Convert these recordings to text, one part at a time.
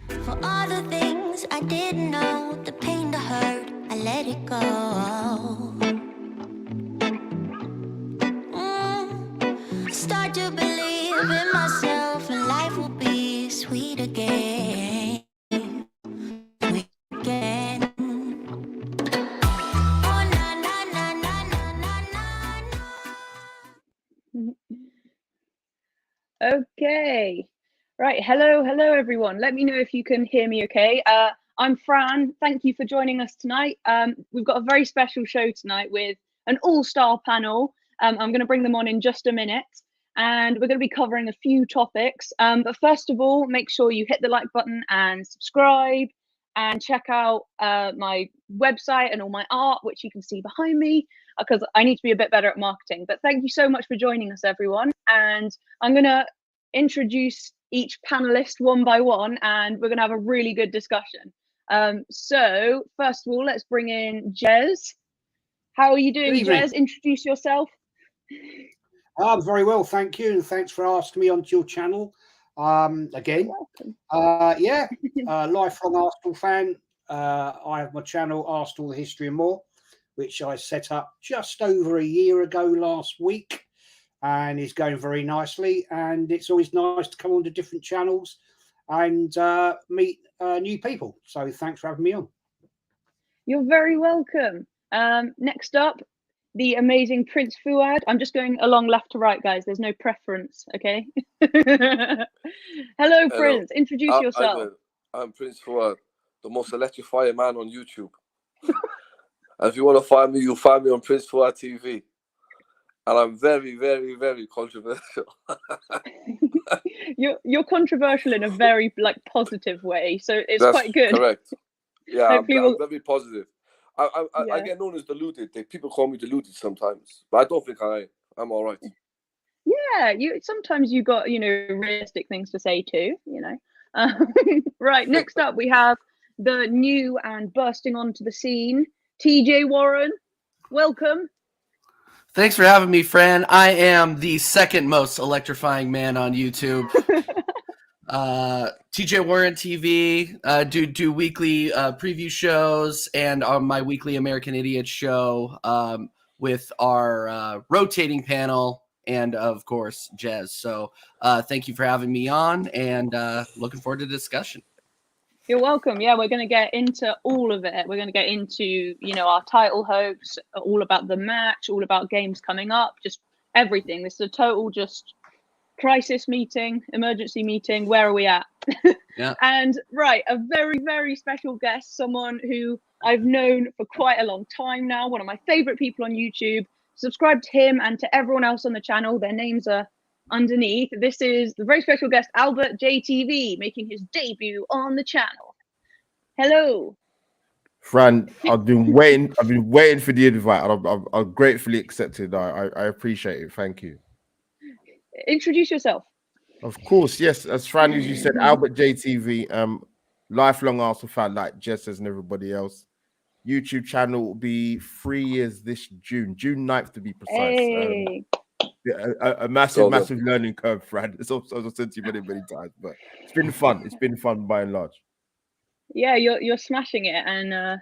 For all the things I didn't know, the pain, the hurt, I let it go. Start to believe in myself, and life will be sweet again. Sweet again. Oh, na na na na na na na. Okay. Right. Hello, everyone. Let me know if you can hear me okay. I'm Fran. Thank you for joining us tonight. We've got a very special show tonight with an all-star panel. I'm going to bring them on in just a minute, and we're going to be covering a few topics. But first of all, make sure you hit the like button and subscribe, and check out my website and all my art, which you can see behind me, because I need to be a bit better at marketing. But thank you so much for joining us, everyone. And I'm going to introduce each panelist one by one, and we're going to have a really good discussion. So first of all, let's bring in Jez. How are you doing, Jez? Introduce yourself. I'm very well, thank you, and thanks for asking me onto your channel again. Lifelong Arsenal fan. I have my channel, Arsenal, the History and More, which I set up just over a year ago last week, and is going very nicely. And it's always nice to come on to different channels and meet new people. So thanks for having me on. You're very welcome. Next up, the amazing Prince Fuad. I'm just going along left to right, guys. There's no preference, okay? Hello, Prince. Introduce yourself. I'm Prince Fuad, the most electrifying man on YouTube. And if you want to find me, you'll find me on Prince Fuad TV. And I'm very, very, very controversial. You're controversial in a very positive way, so it's quite good. Correct. Yeah, I'm very positive. I get known as deluded. People call me deluded sometimes, but I don't think I'm all right. Yeah, sometimes you got realistic things to say too. Right. Next up, we have the new and bursting onto the scene, TJ Warren. Welcome. Thanks for having me, Fran. I am the second most electrifying man on YouTube. TJ Warren TV, do weekly preview shows, and on my weekly American Idiot show with our rotating panel, and of course Jez. So thank you for having me on, and looking forward to the discussion. You're welcome. Yeah, we're going to get into all of it. We're going to get into our title hopes, all about the match, all about games coming up, just everything. This is a total just crisis meeting, emergency meeting. Where are we at? Yeah. And right, a very, very special guest, someone who I've known for quite a long time now, one of my favorite people on YouTube. Subscribe to him and to everyone else on the channel. Their names are underneath. This is the very special guest, Albert JTV, making his debut on the channel. Hello. Fran, I've been waiting for the invite, and I've gratefully accepted. I appreciate it. Thank you. Introduce yourself. Of course, yes. As Fran, as you said, Albert JTV, lifelong Arsenal fan, like Jess and everybody else. YouTube channel will be 3 years this June 9th to be precise. Hey. A massive learning curve, Fran. It's also I've said to you many times, but it's been fun. It's been fun by and large. Yeah, you're smashing it, and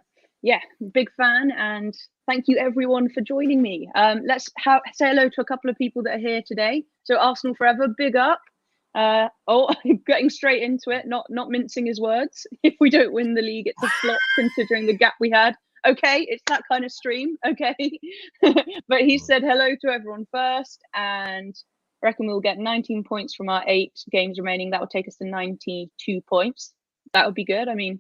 big fan, and thank you everyone for joining me. Let's say hello to a couple of people that are here today. So Arsenal Forever, big up. Getting straight into it, not mincing his words. If we don't win the league, it's a flop considering the gap we had. Okay, it's that kind of stream. Okay. But he said hello to everyone first, and I reckon we'll get 19 points from our 8 games remaining. That would take us to 92 points. That would be good. I mean,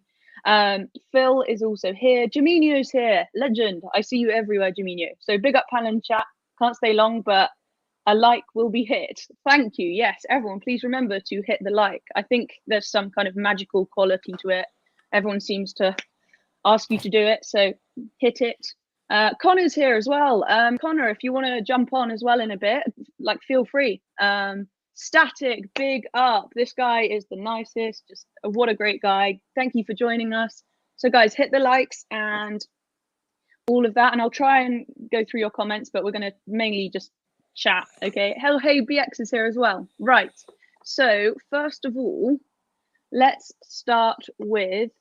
Phil is also here. Jaminho's here. Legend. I see you everywhere, Jaminho. So big up panel and chat. Can't stay long, but a like will be hit. Thank you. Yes, everyone, please remember to hit the like. I think there's some kind of magical quality to it. Everyone seems to ask you to do it, so hit it. Connor's here as well. Connor, if you want to jump on as well in a bit, feel free. Static, big up. This guy is the nicest. Just what a great guy. Thank you for joining us. So guys, hit the likes and all of that, and I'll try and go through your comments, but we're going to mainly just chat. Okay. Hey, BX is here as well. Right. So first of all, let's start with,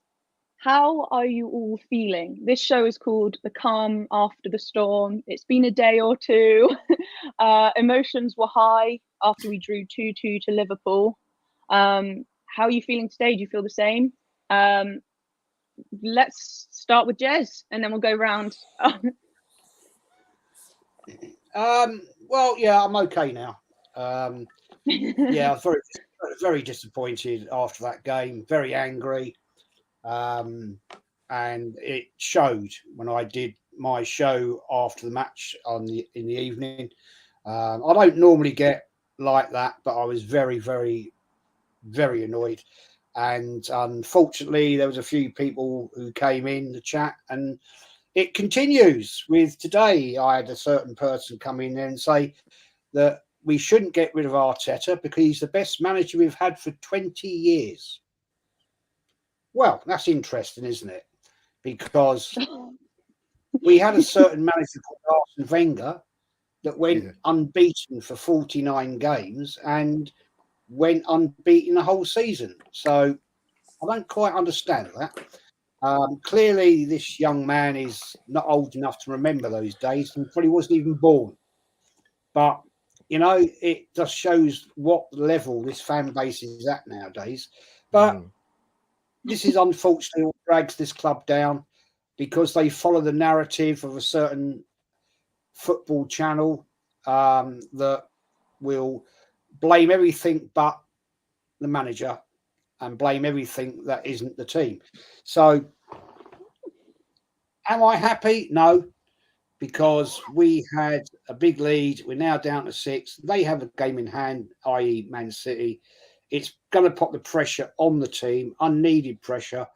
how are you all feeling? This show is called The Calm After the Storm. It's been a day or two. Emotions were high after we drew 2-2 to Liverpool. How are you feeling today? Do you feel the same? Let's start with Jez, and then we'll go round. Well, yeah, I'm okay now. Yeah, I was very, very disappointed after that game. Very angry, and it showed when I did my show after the match in the evening. I don't normally get like that, but I was very, very, very annoyed. And unfortunately, there was a few people who came in the chat, and it continues with today. I had a certain person come in there and say that we shouldn't get rid of Arteta because he's the best manager we've had for 20 years. Well, that's interesting, isn't it? Because we had a certain manager called Arsene Wenger that went unbeaten for 49 games and went unbeaten the whole season. So I don't quite understand that. Clearly, this young man is not old enough to remember those days and probably wasn't even born. But, you know, it just shows what level this fan base is at nowadays. But this is unfortunately what drags this club down, because they follow the narrative of a certain football channel that will blame everything but the manager and blame everything that isn't the team. So, am I happy? No, because we had a big lead. We're now down to 6. They have a game in hand, i.e. Man City. It's going to put the pressure on the team, unneeded pressure.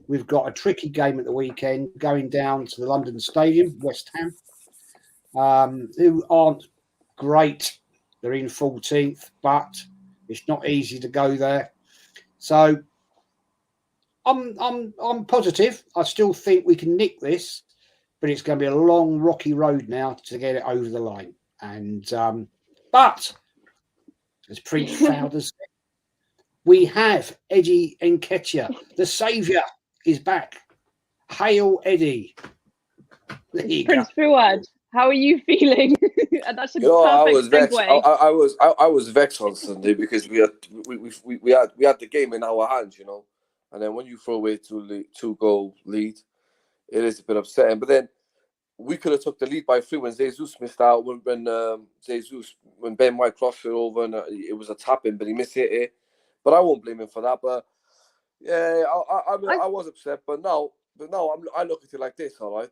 We've got a tricky game at the weekend, going down to the London Stadium, West Ham, who aren't great. They're in 14th, but it's not easy to go there. So I'm positive. I still think we can nick this, but it's going to be a long, rocky road now to get it over the line. And but as Prince Fowler said, we have Eddie Nketiah, the saviour, is back. Hail Eddie! There you Prince go. Fuad, how are you feeling? That's a I was perfect vexed. segue. I was vexed on Sunday because we had the game in our hands, you know, and then when you throw away 2-goal lead, it is a bit upsetting. But then we could have took the lead by 3 when Jesus missed out. When Ben White crossed it over and it was a tap in, but he missed it. But I won't blame him for that. But yeah, I was upset. But now I look at it like this. All right,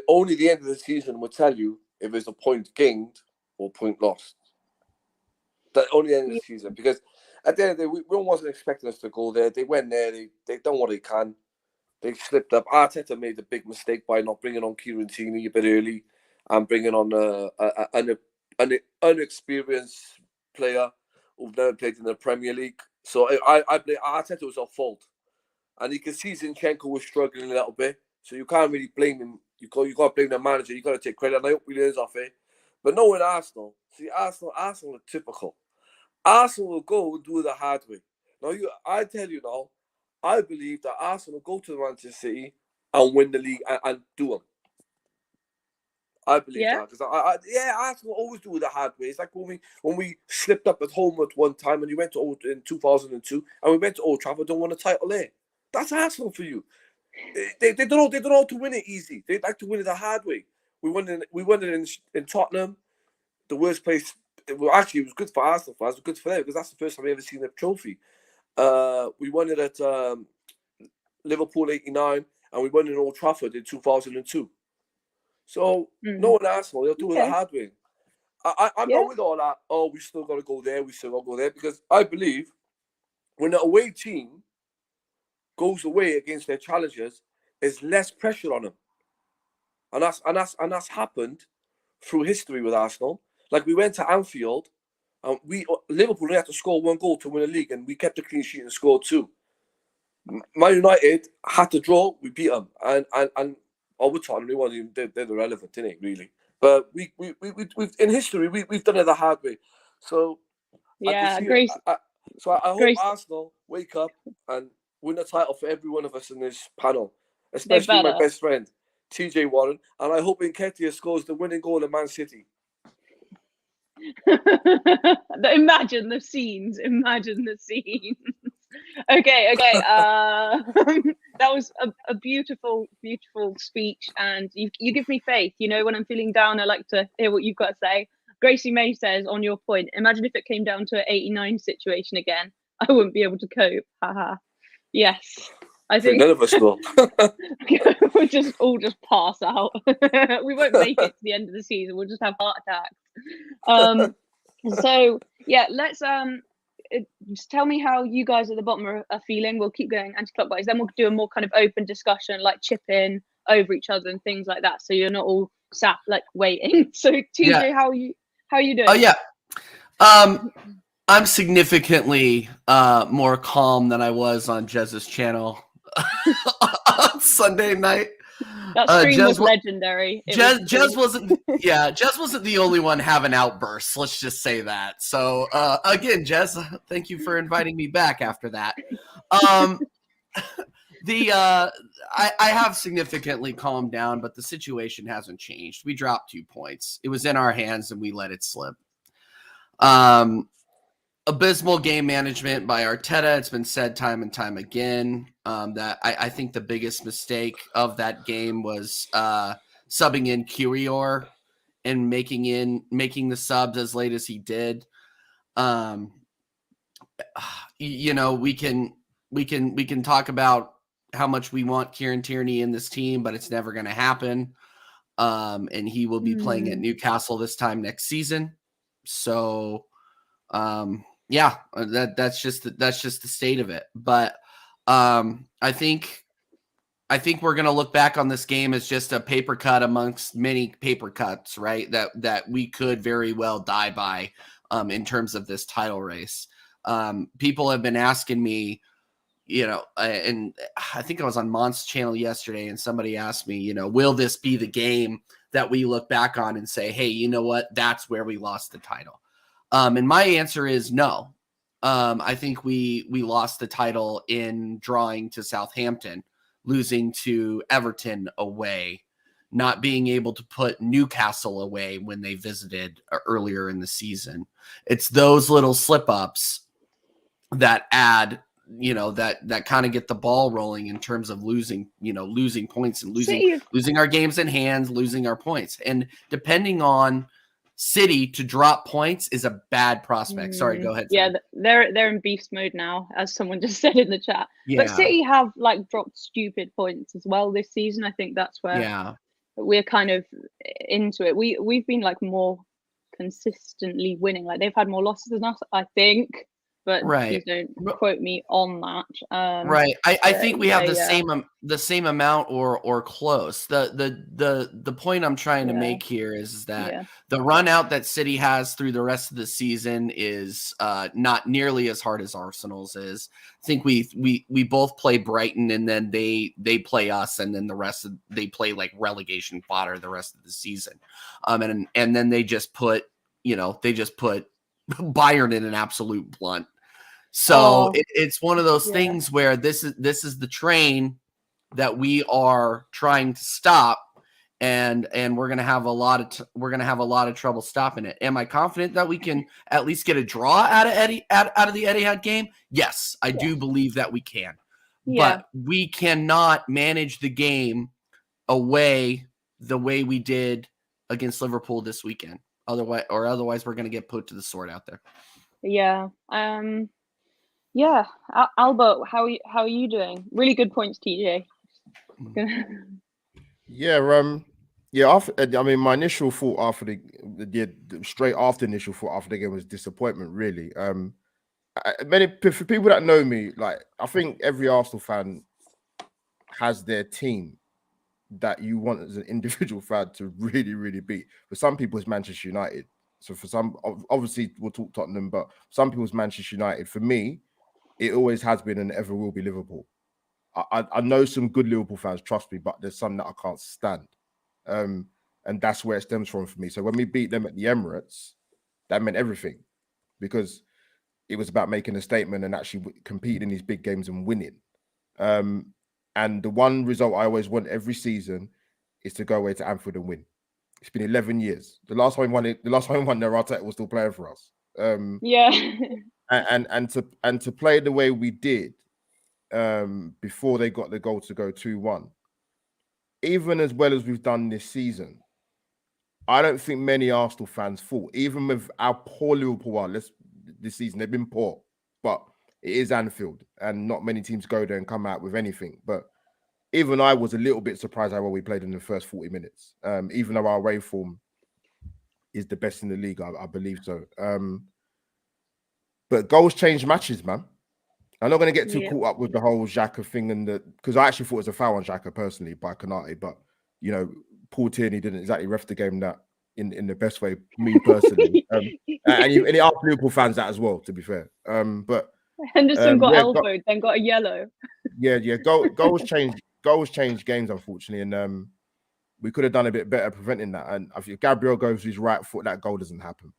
only the end of the season will tell you if it's a point gained or point lost. That only the end of the season, because at the end of the day, we wasn't expecting us to go there. They went there. They done what they can. They slipped up. Arteta made a big mistake by not bringing on Kieran Tierney a bit early and bringing on an unexperienced player who've never played in the Premier League. So I blame Arteta. Was our fault, and you can see Zinchenko was struggling a little bit. So you can't really blame him. You got to blame the manager. You got to take credit. And I hope he learns off it. But knowing Arsenal, see Arsenal are typical. Arsenal will go and do it the hard way. Now I tell you now, I believe that Arsenal will go to Manchester City and win the league and do them. I believe that, because Arsenal always do it the hard way. It's like when we slipped up at home at one time and we went to in 2002 and we went to Old Trafford, don't win a title there. That's Arsenal for you. They don't know how to win it easy. They like to win it the hard way. We won it in Tottenham, the worst place. Well, actually, it was good for Arsenal fans. It was good for them because that's the first time I've ever seen a trophy. We won it at Liverpool '89, and we won it in Old Trafford in 2002. So no one Arsenal, they'll do it the hard way. I'm not with all that. Oh, we still got to go there. We still got to go there, because I believe when the away team goes away against their challengers, there's less pressure on them, and that's happened through history with Arsenal. Like we went to Anfield, and Liverpool only had to score 1 goal to win a league, and we kept a clean sheet and scored 2. Man United had to draw, we beat them, and over Tottenham, they're irrelevant, didn't it? Really, but we've in history we've done it the hard way. So yeah, Grace. So I hope Grace, Arsenal wake up and win a title for every one of us in this panel, they especially my better. best friend, TJ Warren. And I hope Nketiah scores the winning goal in Man City. Imagine the scenes. Imagine the scenes. Okay. That was a beautiful, beautiful speech, and you give me faith. You know, when I'm feeling down, I like to hear what you've got to say. Gracie May says, on your point, imagine if it came down to an 89 situation again. I wouldn't be able to cope. Haha. Yes. I think none of us will. we'll just all just pass out. We won't make it to the end of the season. We'll just have heart attacks. So yeah, let's just tell me how you guys at the bottom are feeling. We'll keep going anti-clockwise. Then we'll do a more kind of open discussion, like chip in over each other and things like that. So you're not all sat like waiting. So TJ, how are you doing? Oh yeah. I'm significantly more calm than I was on Jez's channel on Sunday night. That stream was legendary. Jez wasn't the only one having outbursts. Let's just say that. So again, Jez, thank you for inviting me back after that. I have significantly calmed down, but the situation hasn't changed. We dropped 2 points. It was in our hands and we let it slip. Abysmal game management by Arteta. It's been said time and time again that I think the biggest mistake of that game was subbing in Curior and making the subs as late as he did. You know, we can talk about how much we want Kieran Tierney in this team, but it's never going to happen. And he will be playing at Newcastle this time next season. So, yeah, that's just the state of it. But I think we're going to look back on this game as just a paper cut amongst many paper cuts, right? That we could very well die by in terms of this title race. People have been asking me, you know, and I think I was on Mon's channel yesterday, and somebody asked me, you know, will this be the game that we look back on and say, hey, you know what, that's where we lost the title? And my answer is no. I think we lost the title in drawing to Southampton, losing to Everton away, not being able to put Newcastle away when they visited earlier in the season. It's those little slip-ups that add, you know, that kind of get the ball rolling in terms of losing points and losing our games in hand, losing our points. And depending on City to drop points is a bad prospect. Sorry, go ahead. Yeah, they're in beast mode now, as someone just said in the chat. Yeah. But City have like dropped stupid points as well this season. I think that's where we're kind of into it. We've been like more consistently winning. Like they've had more losses than us, I think. But please don't quote me on that. Right. I think we have the same amount or close. The point I'm trying to make here is that the run out that City has through the rest of the season is not nearly as hard as Arsenal's is. I think we both play Brighton, and then they play us, and then the rest of they play like relegation fodder the rest of the season. And then they just put Bayern in an absolute blunt. So it's one of those things where this is the train that we are trying to stop, and we're gonna have a lot of trouble stopping it. Am I confident that we can at least get a draw out of the Etihad game? Yes, I do believe that we can. But we cannot manage the game away the way we did against Liverpool this weekend. Otherwise we're gonna get put to the sword out there. Yeah. Yeah, Albert, how are you doing? Really good points, TJ. My initial thought after straight after initial thought after the game was disappointment. Really, for people that know me, like I think every Arsenal fan has their team that you want as an individual fan to really, really beat. For some people, it's Manchester United. So for some, obviously, we'll talk Tottenham, but some people's Manchester United. For me, it always has been and ever will be Liverpool. I know some good Liverpool fans, trust me, but there's some that I can't stand. And that's where it stems from for me. So when we beat them at the Emirates, that meant everything. Because it was about making a statement and actually competing in these big games and winning. And the one result I always want every season is to go away to Anfield and win. It's been 11 years. The last time we won there, Arteta was still playing for us. Yeah. and to play the way we did before they got the goal to go 2-1, even as well as we've done this season, I don't think many Arsenal fans thought, even with how poor Liverpool are this season, they've been poor, but it is Anfield, and not many teams go there and come out with anything. But even I was a little bit surprised how well we played in the first 40 minutes, even though our away form is the best in the league, I believe so. But goals change matches, man. I'm not going to get too caught up with the whole Xhaka thing, because I actually thought it was a foul on Xhaka personally by Konate, but you know, Paul Tierney didn't exactly ref the game that in the best way, me personally, and he asked Liverpool fans that as well, to be fair. But Henderson got elbowed, then got a yellow. Goals change games, unfortunately, and we could have done a bit better preventing that. And if Gabriel goes with his right foot, that goal doesn't happen.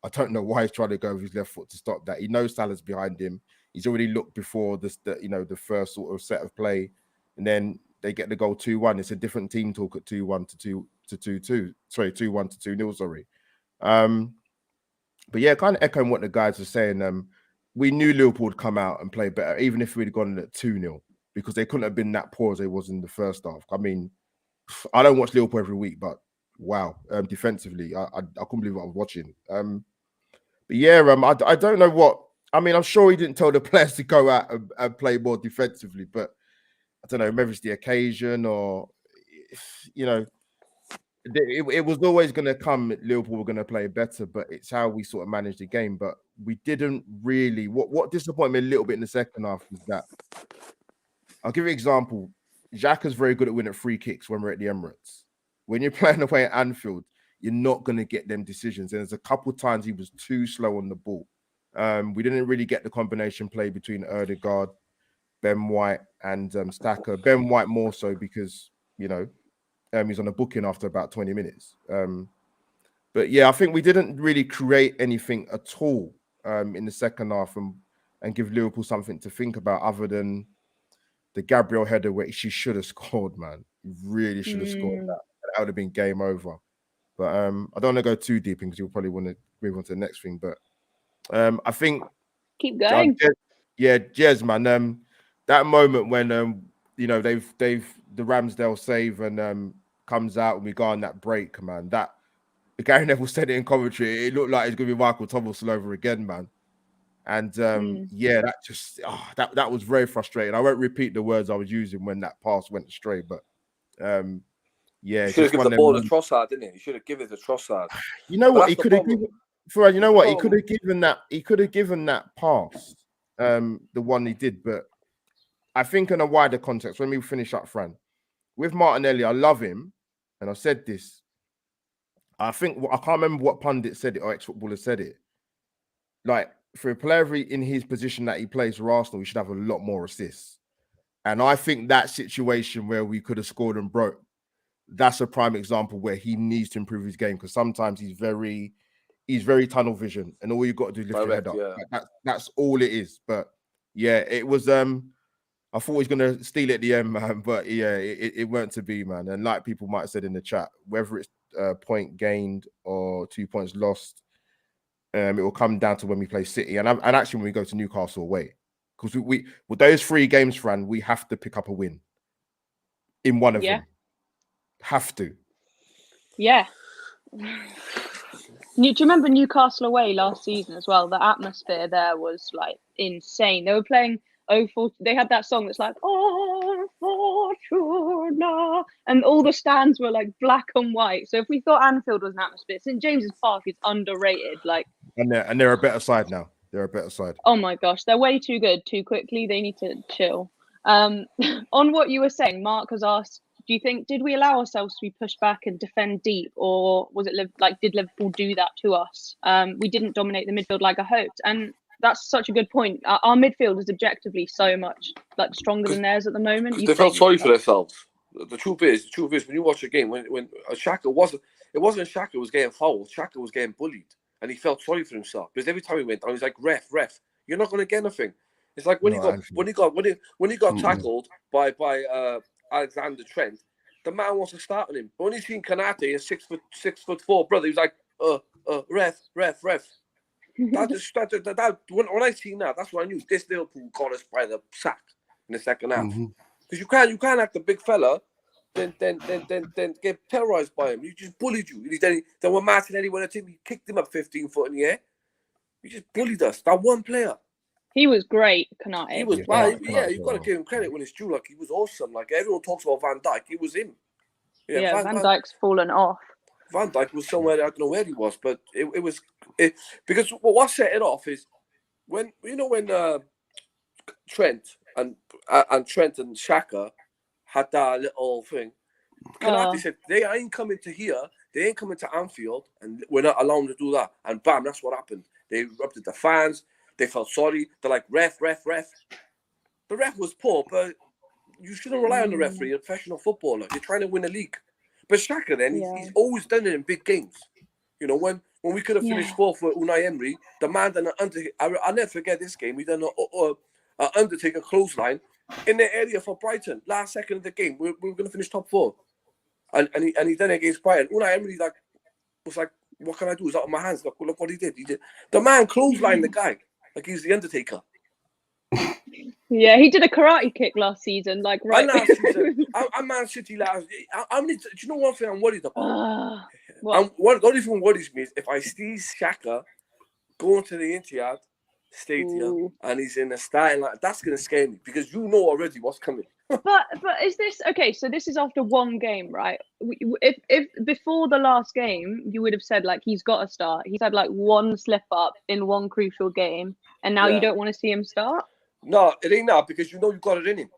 I don't know why he's trying to go with his left foot to stop that. He knows Salah's behind him. He's already looked before the first sort of set of play, and then they get the goal 2-1. It's a different team talk at 2-1 to 2-2. Sorry, 2-1 to 2-0. Sorry. But yeah, kind of echoing what the guys were saying. We knew Liverpool would come out and play better, even if we'd gone at 2-0, because they couldn't have been that poor as they was in the first half. I mean, I don't watch Liverpool every week, but wow, defensively, I couldn't believe what I was watching. But yeah, I don't know what. I mean, I'm sure he didn't tell the players to go out and play more defensively, but I don't know, maybe it's the occasion, or you know, it was always going to come. Liverpool were going to play better, but it's how we sort of managed the game. But we didn't really. What disappointed me a little bit in the second half was that. I'll give you an example. Xhaka's very good at winning free kicks when we're at the Emirates. When you're playing away at Anfield, you're not going to get them decisions. And there's a couple of times he was too slow on the ball. We didn't really get the combination play between Ødegaard, Ben White, and Xhaka. Ben White more so because, you know, he's on a booking after about 20 minutes. But yeah, I think we didn't really create anything at all in the second half and give Liverpool something to think about other than the Gabriel header, where she should have scored, man. He really should have scored that. That would have been game over. But I don't want to go too deep in because you'll probably want to move on to the next thing. But I think keep going. Jez, man. That moment when you know they've the Ramsdale save and comes out and we go on that break, man. That Gary Neville said it in commentary. It looked like it's gonna be Michael Thomas all over again, man. And yeah, that just that was very frustrating. I won't repeat the words I was using when that pass went astray, but yeah, he should have given the ball to Trossard, didn't he? He should have given it to Trossard. You know what? He could have given. You know what? He could have given that. He could have given that pass, the one he did. But I think in a wider context, when we finish up, Fran, with Martinelli, I love him, and I said this. I think I can't remember what pundit said it or ex-footballer said it. Like, for a player in his position that he plays for Arsenal, he should have a lot more assists. And I think that situation where we could have scored and broke, that's a prime example where he needs to improve his game, because sometimes he's very tunnel vision, and all you've got to do is lift your head up. Yeah. That's all it is. But yeah, it was. I thought he was going to steal it at the end, man. But yeah, it weren't to be, man. And like people might have said in the chat, whether it's a point gained or 2 points lost, it will come down to when we play City, and actually when we go to Newcastle away, because we with those 3 games, Fran, we have to pick up a win in one of them. Have to. Yeah. Do you remember Newcastle away last season as well? The atmosphere there was like insane. They were playing they had that song that's like "Oh Fortuna," and all the stands were like black and white. So if we thought Anfield was an atmosphere, St James's Park is underrated. Like, and they're a better side now. They're a better side. Oh my gosh, they're way too good too quickly. They need to chill. On what you were saying, Mark has asked, do you think, did we allow ourselves to be pushed back and defend deep, or was it did Liverpool do that to us? We didn't dominate the midfield like I hoped, and that's such a good point. Our midfield is objectively so much like stronger than theirs at the moment. They felt sorry for themselves. The truth is, when you watch a game, when Xhaka wasn't Xhaka was getting fouled, Xhaka was getting bullied, and he felt sorry for himself because every time he went down, he's like, ref, you're not going to get anything. It's like when he got tackled by Alexander Trent, the man wants to start on him. But when he's seen Kanate, a 6'4" brother, he's like, ref. When I seen that, that's what I knew. This Liverpool got us by the sack in the second half. Because you can't act a big fella, then get terrorized by him. He just bullied you. Then when Martinelli went at him, he kicked him up 15 foot in the air. He just bullied us. That one player. He was great, Kanate. He was you've got to give him credit when it's due. Like, he was awesome. Like, everyone talks about Van Dijk. It was him. Yeah, Van Dijk's fallen off. Van Dijk was somewhere, I don't know where he was, but it was because what set it off is when Trent and Xhaka had that little thing. Kanate said, they ain't coming to here, they ain't coming to Anfield, and we're not allowed to do that. And bam, that's what happened. They erupted the fans. They felt sorry. They're like, ref. The ref was poor, but you shouldn't rely on the referee. You're a professional footballer. You're trying to win a league. But Xhaka, then, he's always done it in big games. You know, when we could have finished fourth with Unai Emery, the man done I'll never forget this game. He done an Undertaker clothesline in the area for Brighton. Last second of the game, we were going to finish top 4. And he done it against Brighton. Unai Emery was like, what can I do? It's out of my hands. Look what he did. The man clotheslined the guy like he's the Undertaker. Yeah, he did a karate kick last season. Like, right. I'm Man City last. Do you know one thing I'm worried about? What? The only thing worries me is if I see Xhaka going to the Etihad Stadium and he's in the starting line, that's going to scare me because you know already what's coming. But is this okay? So this is after one game, right? If before the last game you would have said like he's got to start. He's had like one slip up in one crucial game, and now you don't want to see him start. No, it ain't that because you know you got it in him.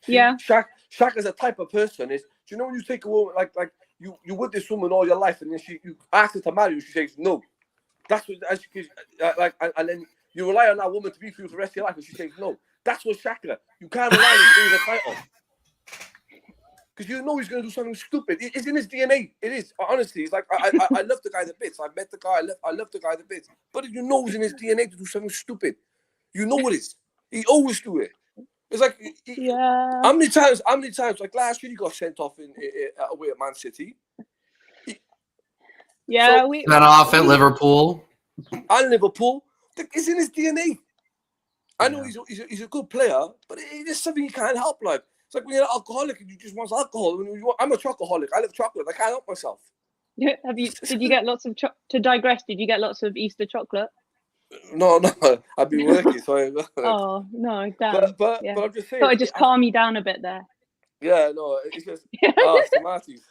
See, Xhaka is a type of person. Do you know when you take a woman like you with this woman all your life and then you ask her to marry you, she says no. That's what and then you rely on that woman to be for you for the rest of your life and she says no. That's what Xhaka. You can't rely on him to win the title. Because you know he's going to do something stupid. It's in his DNA. It is. Honestly, it's like, I love the guy to bits. I met the guy. I love the guy to bits. But you know it's in his DNA to do something stupid. You know it is. He always do it. It's like, how many times, like last year he got sent off away at Man City. We got off at Liverpool. And Liverpool. It's in his DNA. I know he's a good player, but it's something he can't help. Like, it's like when you're an alcoholic and you just want alcohol. I'm a chocoholic. I love chocolate. I can't help myself. Did you get lots of to digress? Did you get lots of Easter chocolate? No, I've been working, so. Oh no, damn. But I'm just saying. Thought I'd just calm you down a bit there. Yeah, no, it's just tomatoes.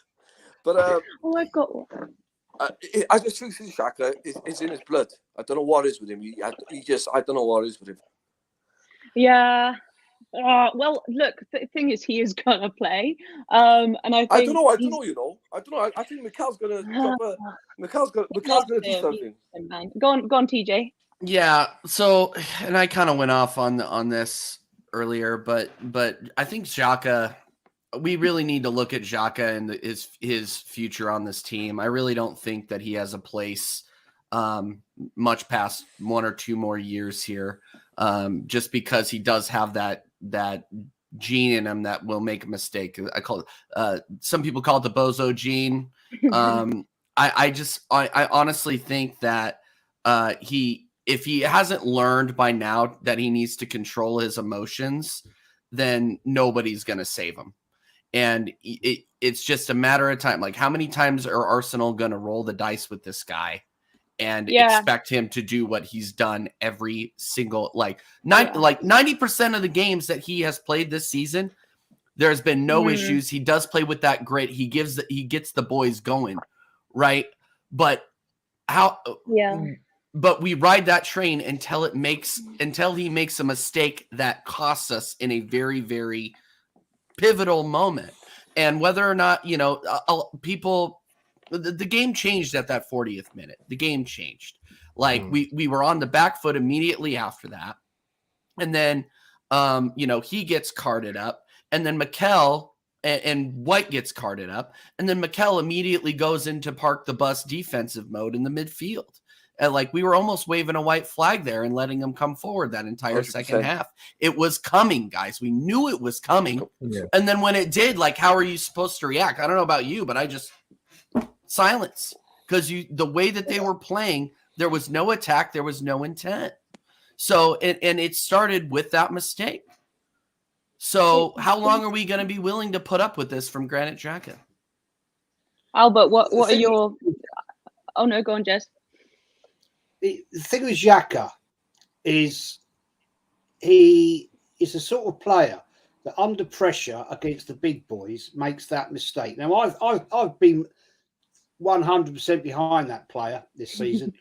But I've got one. I just think Xhaka is in his blood. I don't know what is with him. I don't know what is with him. Yeah. Well, look. The thing is, he is gonna play. And I don't know. You know. I don't know. I think Mikel's gonna drop Mikel's gonna do something. Go on, TJ. Yeah. So, and I kind of went off on this earlier, but I think Xhaka. We really need to look at Xhaka and his future on this team. I really don't think that he has a place much past 1 or 2 more years here, just because he does have that gene in him that will make a mistake. I call it. Some people call it the bozo gene. I honestly think that if he hasn't learned by now that he needs to control his emotions, then nobody's going to save him. And it's just a matter of time. Like, how many times are Arsenal going to roll the dice with this guy and expect him to do what he's done every single, 90% of the games that he has played this season, there's been no issues. He does play with that grit. He gets the boys going, right? But but we ride that train until he makes a mistake that costs us in a very, very pivotal moment. And whether or not, people, the game changed at that 40th minute. The game changed. Like, we were on the back foot immediately after that. And then, he gets carded up, and then Mikel and White gets carded up. And then Mikel immediately goes into park the bus defensive mode in the midfield. And like we were almost waving a white flag there and letting them come forward that entire 100%. second half. It was coming, guys. We knew it was coming. Yeah. And then when it did, like, how are you supposed to react? I don't know about you, but I just silence, because the way that they were playing, there was no attack, there was no intent. So and it started with that mistake. So how long are we going to be willing to put up with this from Granit Xhaka? Albert, what are your? Oh no, go on, Jez. The thing with Xhaka is he is the sort of player that under pressure against the big boys makes that mistake. Now I've been 100% behind that player this season.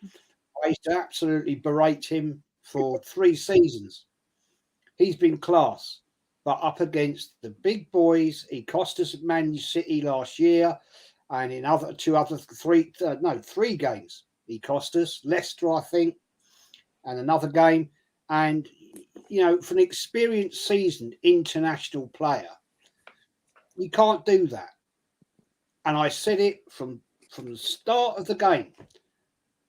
I used to absolutely berate him for 3 seasons. He's been class, but up against the big boys, he cost us at Man City last year, and in three games he cost us. Leicester, I think, and another game. And for an experienced, seasoned international player, you can't do that. And I said it from the start of the game.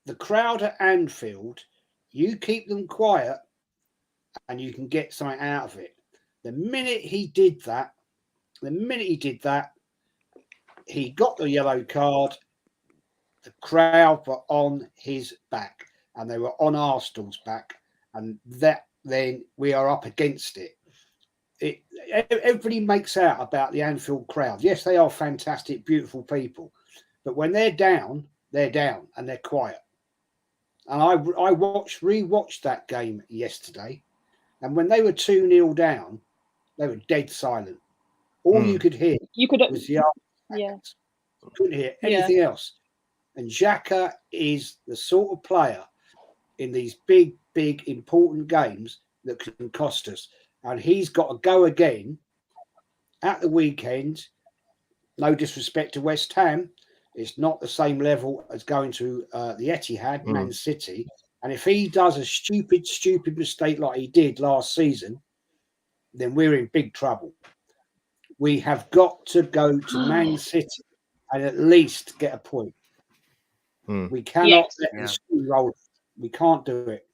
The crowd at Anfield, you keep them quiet and you can get something out of it. The minute he did that, he got the yellow card. The crowd were on his back and they were on Arsenal's back. And then we are up against it. Everybody makes out about the Anfield crowd. Yes, they are fantastic, beautiful people. But when they're down and they're quiet. And I rewatched that game yesterday. And when they were 2-0 down, they were dead silent. All you could hear was the Yeah. You couldn't hear anything else. And Xhaka is the sort of player in these big, important games that can cost us. And he's got to go again at the weekend. No disrespect to West Ham. It's not the same level as going to the Etihad, Man City. And if he does a stupid mistake like he did last season, then we're in big trouble. We have got to go to Man City and at least get a point. We cannot let the school roll. We can't do it.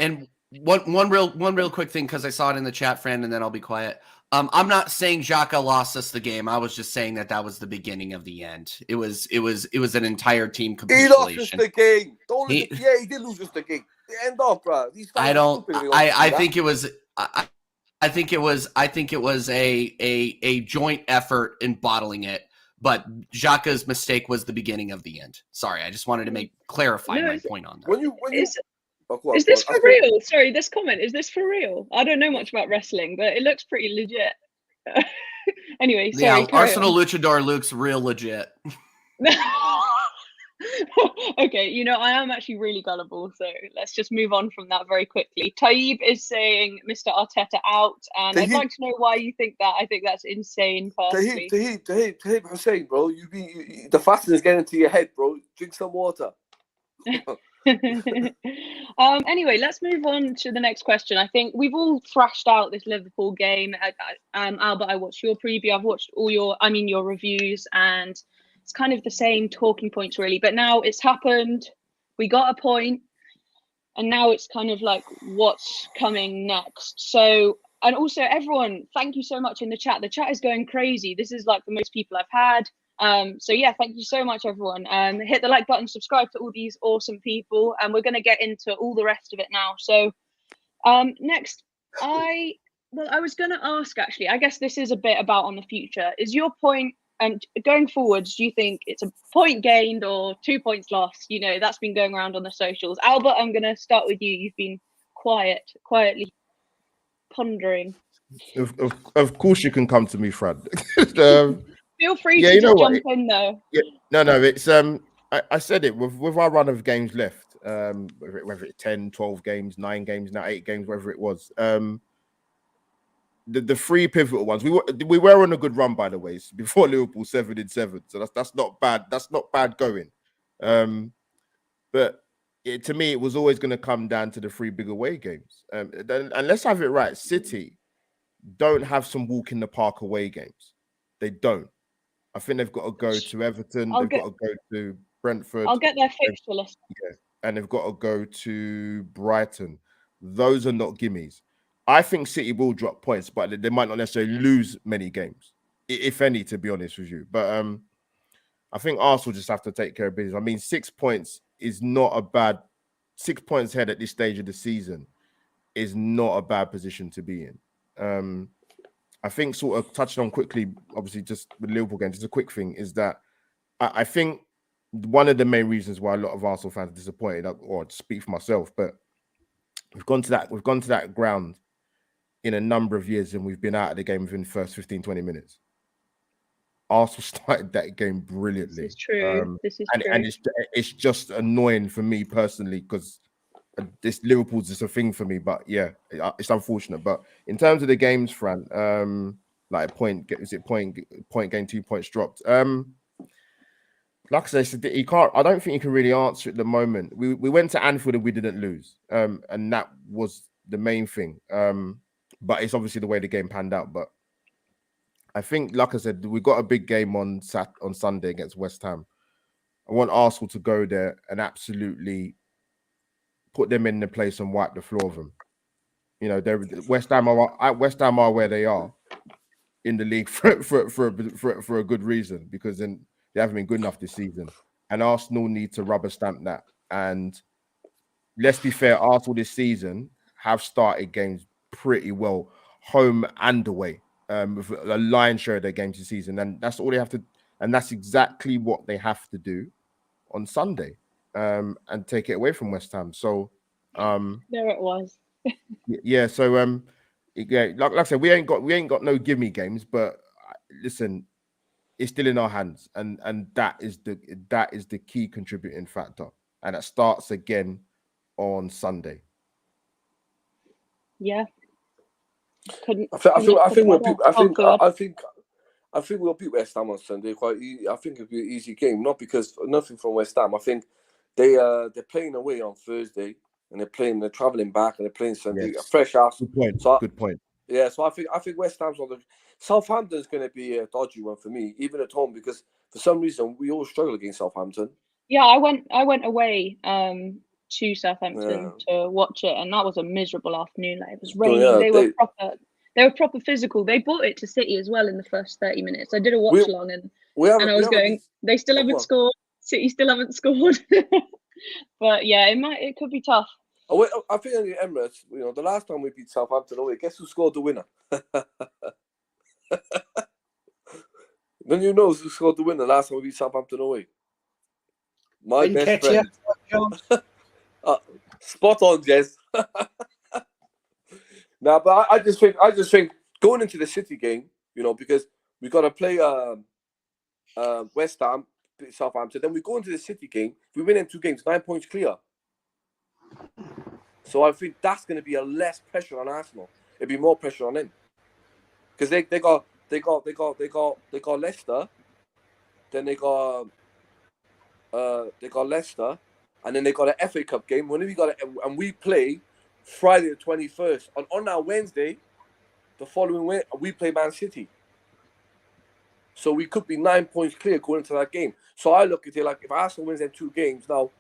And one real quick thing, because I saw it in the chat, friend, and then I'll be quiet. I'm not saying Xhaka lost us the game. I was just saying that was the beginning of the end. It was an entire team capitulation. He lost us the game. He did lose us the game. End off, bro. I think it was. I think it was a joint effort in bottling it. But Xhaka's mistake was the beginning of the end. Sorry, I just wanted to clarify my point on that. Is this for real? Sorry, this comment, is this for real? I don't know much about wrestling, but it looks pretty legit. Anyway, sorry. Yeah, Arsenal Luchador looks real legit. Okay, I am actually really gullible, so let's just move on from that very quickly. Taib is saying Mr. Arteta out, and I'd like to know why you think that. I think that's insane, personally. Taib Hussein, bro, the fasting is getting into your head, bro. Drink some water. Anyway, let's move on to the next question. I think we've all thrashed out this Liverpool game. Albert, I watched your preview. I've watched your reviews, and it's kind of the same talking points, really. But now it's happened. We got a point, and now it's kind of like what's coming next. So, and also everyone, thank you so much in the chat. The chat is going crazy. This is like the most people I've had. So yeah, thank you so much, everyone. Hit the like button, subscribe to all these awesome people, and we're going to get into all the rest of it now. So next, I was going to ask, actually, I guess this is a bit about on the future. Is your point, and going forwards, do you think it's a point gained or 2 points lost? That's been going around on the socials. Albert, I'm going to start with you. You've been quietly pondering. Of course you can come to me, Fred. Feel free to jump in though. Yeah, no, it's I said it with our run of games left, whether it's 10, 12 games, 9 games, now 8 games, whatever it was. The 3 pivotal ones. We were on a good run, by the way, before Liverpool 7-7. So that's not bad. That's not bad going. But to me, it was always going to come down to the 3 big away games. And let's have it right. City don't have some walk in the park away games. They don't. I think they've got to go to Everton. They've got to go to Brentford. I'll get their fixture list. and they've got to go to Brighton. Those are not gimmies. I think City will drop points, but they might not necessarily lose many games, if any, to be honest with you. But I think Arsenal just have to take care of business. I mean, 6 points is not a bad 6 points ahead at this stage of the season is not a bad position to be in. I think sort of touching on quickly, obviously just with Liverpool game, just a quick thing is that I think one of the main reasons why a lot of Arsenal fans are disappointed, or to speak for myself, but we've gone to that ground in a number of years and we've been out of the game within the first 15, 20 minutes. Arsenal started that game brilliantly. This is true. And it's just annoying for me personally because this Liverpool's just a thing for me. But yeah, it's unfortunate. But in terms of the games, Fran, like point game, 2 points dropped. Like I said, he can't. I don't think you can really answer at the moment. We went to Anfield and we didn't lose, and that was the main thing. But it's obviously the way the game panned out. But I think, like I said, we got a big game on Sunday against West Ham. I want Arsenal to go there and absolutely put them in the place and wipe the floor of them. You know, West Ham are where they are in the league for a good reason, because then they haven't been good enough this season. And Arsenal need to rubber stamp that. And let's be fair, Arsenal this season have started games pretty well, home and away. With a lion's share of their games this season, and that's all they have to, and that's exactly what they have to do on Sunday, and take it away from West Ham. So, there it was. yeah. So, yeah, like I said, we ain't got no gimme games, but listen, it's still in our hands, and that is the key contributing factor, and it starts again on Sunday. Yeah. I think we'll beat West Ham on Sunday quite easy. I think it'll be an easy game, not because nothing from West Ham. I think they're playing away on Thursday and they're travelling back and they're playing Sunday. Yes. Fresh ass. Good point. Good point. Yeah, so I think West Ham's on the Southampton's going to be a dodgy one for me, even at home, because for some reason we always struggle against Southampton. Yeah, I went away to Southampton to watch it, and that was a miserable afternoon. Like, it was raining. Yeah, they were proper physical. They brought it to City as well in the first 30 minutes. I did a watch along, and I was going, they still haven't scored. City still haven't scored. But yeah, it could be tough. I think in the Emirates, you know, the last time we beat Southampton away, guess who scored the winner? Then you know who scored the winner last time we beat Southampton away. My best friend. Spot on, Jez. Nah, but I just think going into the City game, you know, because we got to play West Ham, Southampton, then we go into the City game. If we win in 2 games, 9 points clear. So I think that's going to be a less pressure on Arsenal. It'll be more pressure on them, because they got Leicester, then they got Leicester, and then they got an FA Cup game. And we play Friday the 21st. On our Wednesday, the following week, we play Man City. So we could be 9 points clear going into that game. So I look at it like, if Arsenal wins them 2 games now,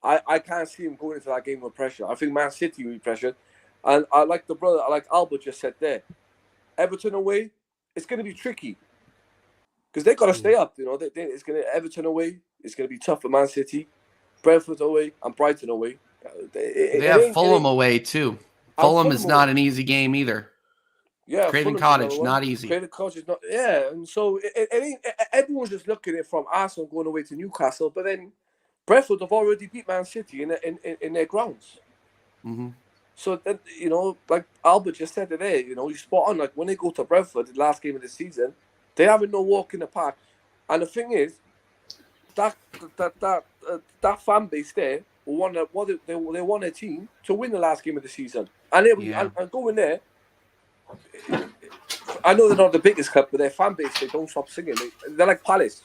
I can't see him going into that game with pressure. I think Man City will be pressured. And I like Albert just said there, Everton away, it's going to be tricky. Because they got to stay up, you know. It's going to Everton away. It's going to be tough for Man City, Brentford away, and Brighton away. They have Fulham away too. Fulham is not an easy game either. Yeah, Craven Cottage, not easy. Craven Cottage is not. Yeah, and so everyone's just looking at it from Arsenal going away to Newcastle, but then Brentford have already beat Man City in their grounds. Mm-hmm. So then, you know, like Albert just said today, you know, he's spot on. Like when they go to Brentford, the last game of the season, they haven't no walk in the park. And the thing is, that fan base there they want a team to win the last game of the season, and and going there. I know they're not the biggest club, but their fan base, they don't stop singing. They're like Palace.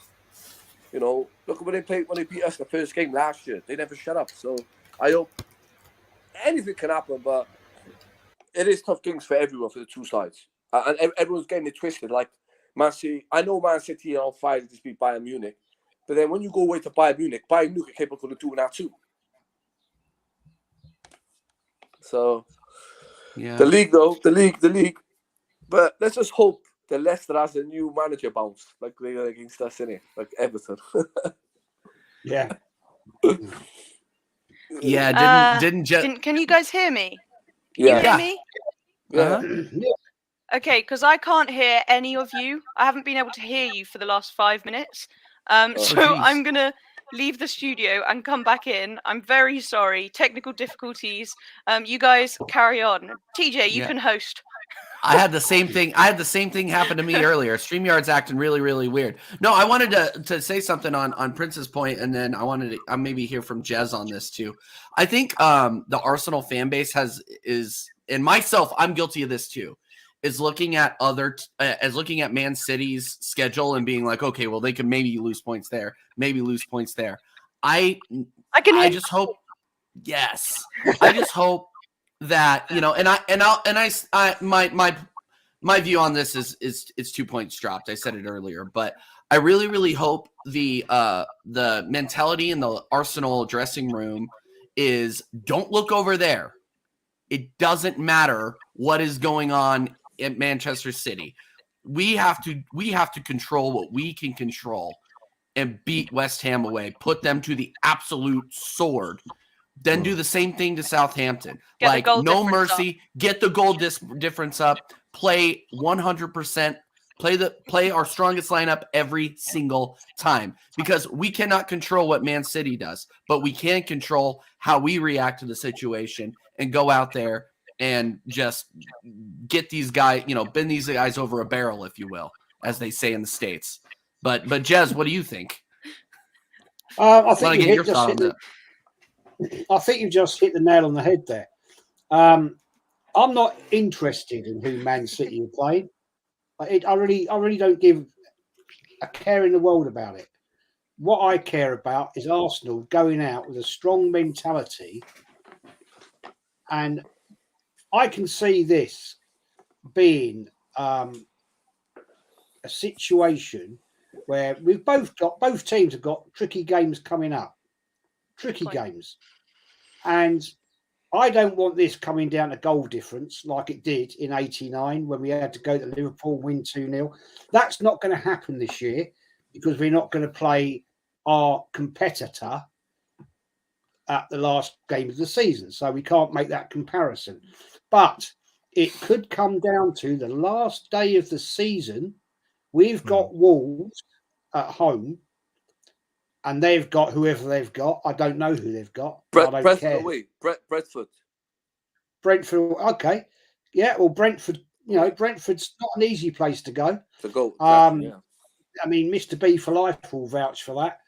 You know, look at when they beat us the first game last year. They never shut up. So I hope anything can happen, but it is tough games for everyone, for the 2 sides, and everyone's getting it twisted. Like Man City, I know Man City are on fire to beat Bayern Munich, but then when you go away to Bayern Munich are capable of doing that too. So Yeah. the league, though, the league. But let's just hope that Leicester has a new manager bounce, like they got against us, innit? Like Everton. Yeah. Yeah, didn't Can you guys hear me? Can you Yeah. hear Yeah. me? Yeah. Okay, because I can't hear any of you. I haven't been able to hear you for the last 5 minutes. So geez. I'm gonna leave the studio and come back in. I'm very sorry. Technical difficulties. You guys carry on. TJ, you Yeah. can host. I had the same thing. Happen to me earlier. StreamYard's acting really, really weird. No, I wanted to say something on Prince's point, and then I wanted to maybe hear from Jez on this too. I think the Arsenal fan base is, and myself, I'm guilty of this too, is looking at looking at Man City's schedule and being like, okay, well, they could maybe lose points there, maybe lose points there. I just hope, yes, I just hope that, you know, my view on this is it's 2 points dropped. I said it earlier, but I really, really hope the mentality in the Arsenal dressing room is don't look over there. It doesn't matter what is going on at Manchester City. We have to control what we can control and beat West Ham away, put them to the absolute sword. Then do the same thing to Southampton. Get the goal no difference mercy. Get the goal difference up. Play 100%. Play our strongest lineup every single time, because we cannot control what Man City does, but we can control how we react to the situation and go out there and just get these guys, you know, bend these guys over a barrel, if you will, as they say in the States. But Jez, what do you think? I think get your thought on that. I think you just hit the nail on the head there. I'm not interested in who Man City are playing. I really don't give a care in the world about it. What I care about is Arsenal going out with a strong mentality, and I can see this being a situation where both teams have got tricky games coming up. Games. And I don't want this coming down to goal difference like it did in 89 when we had to go to Liverpool and win 2-0. That's not going to happen this year because we're not going to play our competitor at the last game of the season. So we can't make that comparison. But it could come down to the last day of the season. We've got Wolves at home. And they've got whoever they've got. I don't know who they've got. I don't care. Brentford. Brentford. Okay. Yeah. Well, Brentford. You know, Brentford's not an easy place to go. I mean, Mr. B for life will vouch for that.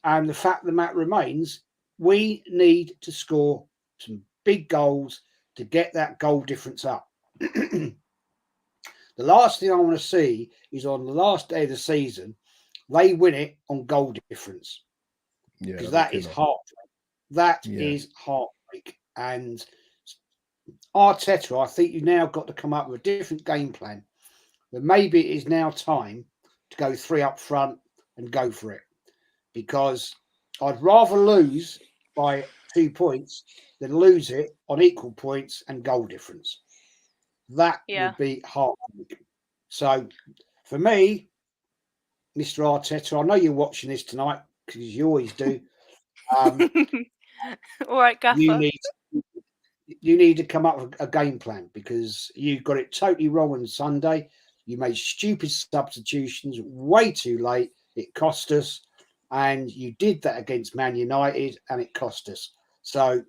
And the fact of the matter remains, we need to score some big goals to get that goal difference up. The last thing I want to see is on the last day of the season, they win it on goal difference. Because that is heartbreak. That is heartbreak. And Arteta, I think you've now got to come up with a different game plan. But maybe it is now time to go 3 up front and go for it. Because I'd rather lose by 2 points than lose it on equal points and goal difference. That would be heartbreak. So for me, Mr. Arteta, I know you're watching this tonight because you always do. All right, Gaffer. You need to come up with a game plan because you got it totally wrong on Sunday. You made stupid substitutions way too late. It cost us. And you did that against Man United and it cost us. So,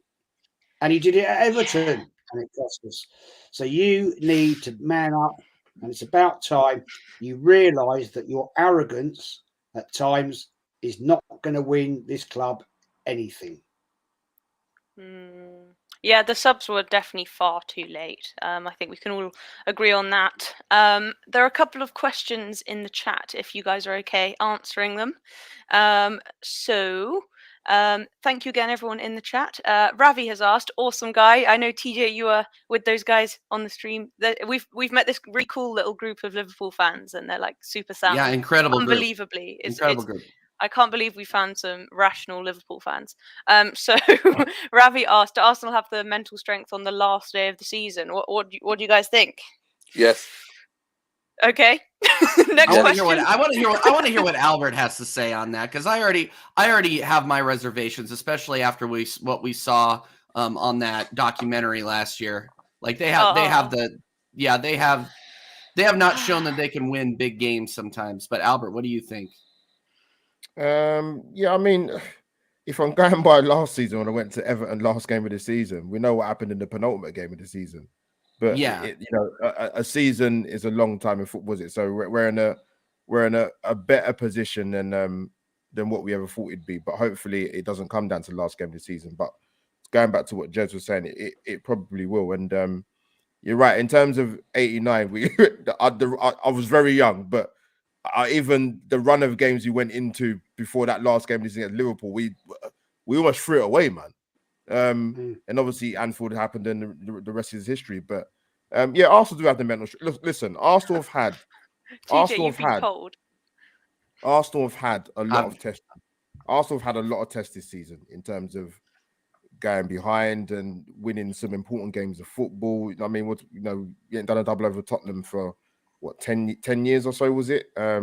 and you did it at Everton and it cost us. So you need to man up. And it's about time you realise that your arrogance at times is not going to win this club anything. Yeah, the subs were definitely far too late. I think we can all agree on that. There are a couple of questions in the chat, if you guys are okay answering them. Thank you again, everyone in the chat. Ravi has asked, awesome guy. I know, TJ, you were with those guys on the stream. We've met this really cool little group of Liverpool fans, and they're like super sound. Yeah, incredible Unbelievably. Group. Incredible group. I can't believe we found some rational Liverpool fans. So Ravi asked, do Arsenal have the mental strength on the last day of the season? What do you guys think? Yes. Okay. Next I want question. to hear what Albert has to say on that, because I already have my reservations, especially after what we saw on that documentary last year. Like they have not shown that they can win big games sometimes. But Albert, what do you think? Yeah, I mean, if I'm going by last season when I went to Everton last game of the season, we know what happened in the penultimate game of the season. But yeah, a season is a long time in football, is it? So we're in a better position than what we ever thought it'd be. But hopefully it doesn't come down to the last game of the season. But going back to what Jez was saying, it probably will. And you're right. In terms of '89, I was very young, but even the run of games we went into before that last game against Liverpool, we almost threw it away, man. And obviously Anfield happened, and the rest is history. But yeah, Arsenal do have the mental. Listen, Arsenal have had a lot of tests. Arsenal have had a lot of tests this season in terms of going behind and winning some important games of football. I mean, you ain't done a double over Tottenham for what 10 years or so, was it? A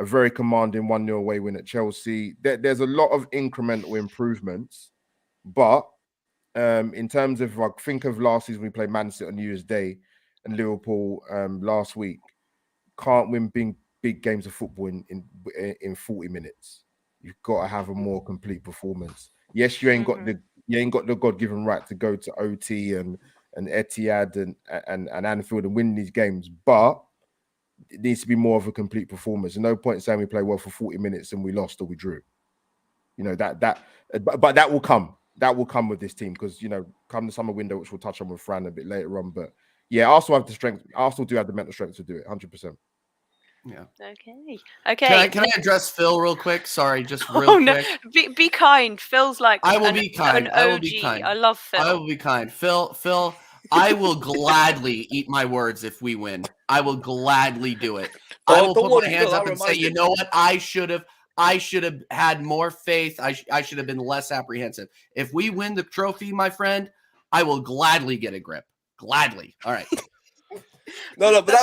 very commanding 1-0 away win at Chelsea. There's a lot of incremental improvements, but in terms of, like, think of last season we played Man City on New Year's Day and Liverpool last week. Can't win big games of football in 40 minutes. You've got to have a more complete performance. Yes, you ain't got the God-given right to go to OT and Etihad and Anfield and win these games, but it needs to be more of a complete performance. There's no point saying we play well for 40 minutes and we lost or we drew. But that will come. That will come with this team because, come the summer window, which we'll touch on with Fran a bit later on. But yeah, Arsenal have the strength. Arsenal do have the mental strength to do it, 100%. Yeah. Okay. Can I address Phil real quick? Sorry, just real quick. No. Be kind. Phil's like I will be kind. An I will OG. be kind. I love Phil. I will be kind. Phil, I will gladly eat my words if we win. I will gladly do it. I will put my hands up and say, you know what? I should have had more faith. I should have been less apprehensive. If we win the trophy, my friend, I will gladly get a grip. Gladly. All right. No, but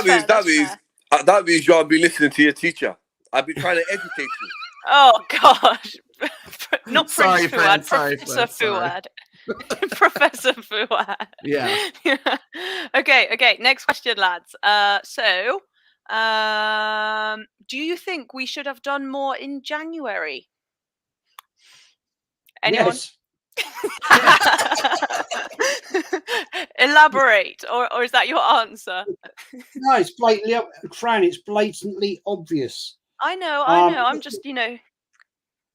that means you'll be listening to your teacher. I've been trying to educate you. Oh gosh. Not Sorry, Prince Fran. Fuad, Professor Fuad. Professor Fuad. Yeah. Okay. Next question, lads. So, do you think we should have done more in January? Anyone? Yes. Elaborate, or is that your answer? No, it's blatantly, Fran, it's blatantly obvious. I know. I'm just, fueling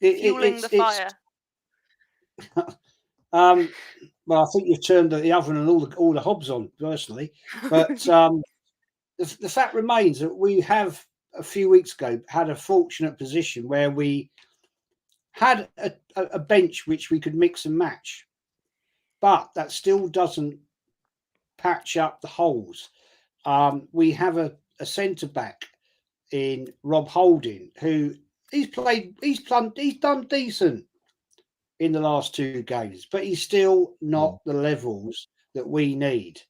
the fire. Well, I think you've turned the oven and all the hobs on, personally. But the fact remains that we have, a few weeks ago, had a fortunate position where we had a bench which we could mix and match. But that still doesn't patch up the holes. We have a centre-back in Rob Holding, who he's done decent in the last 2 games, but he's still not the levels that we need.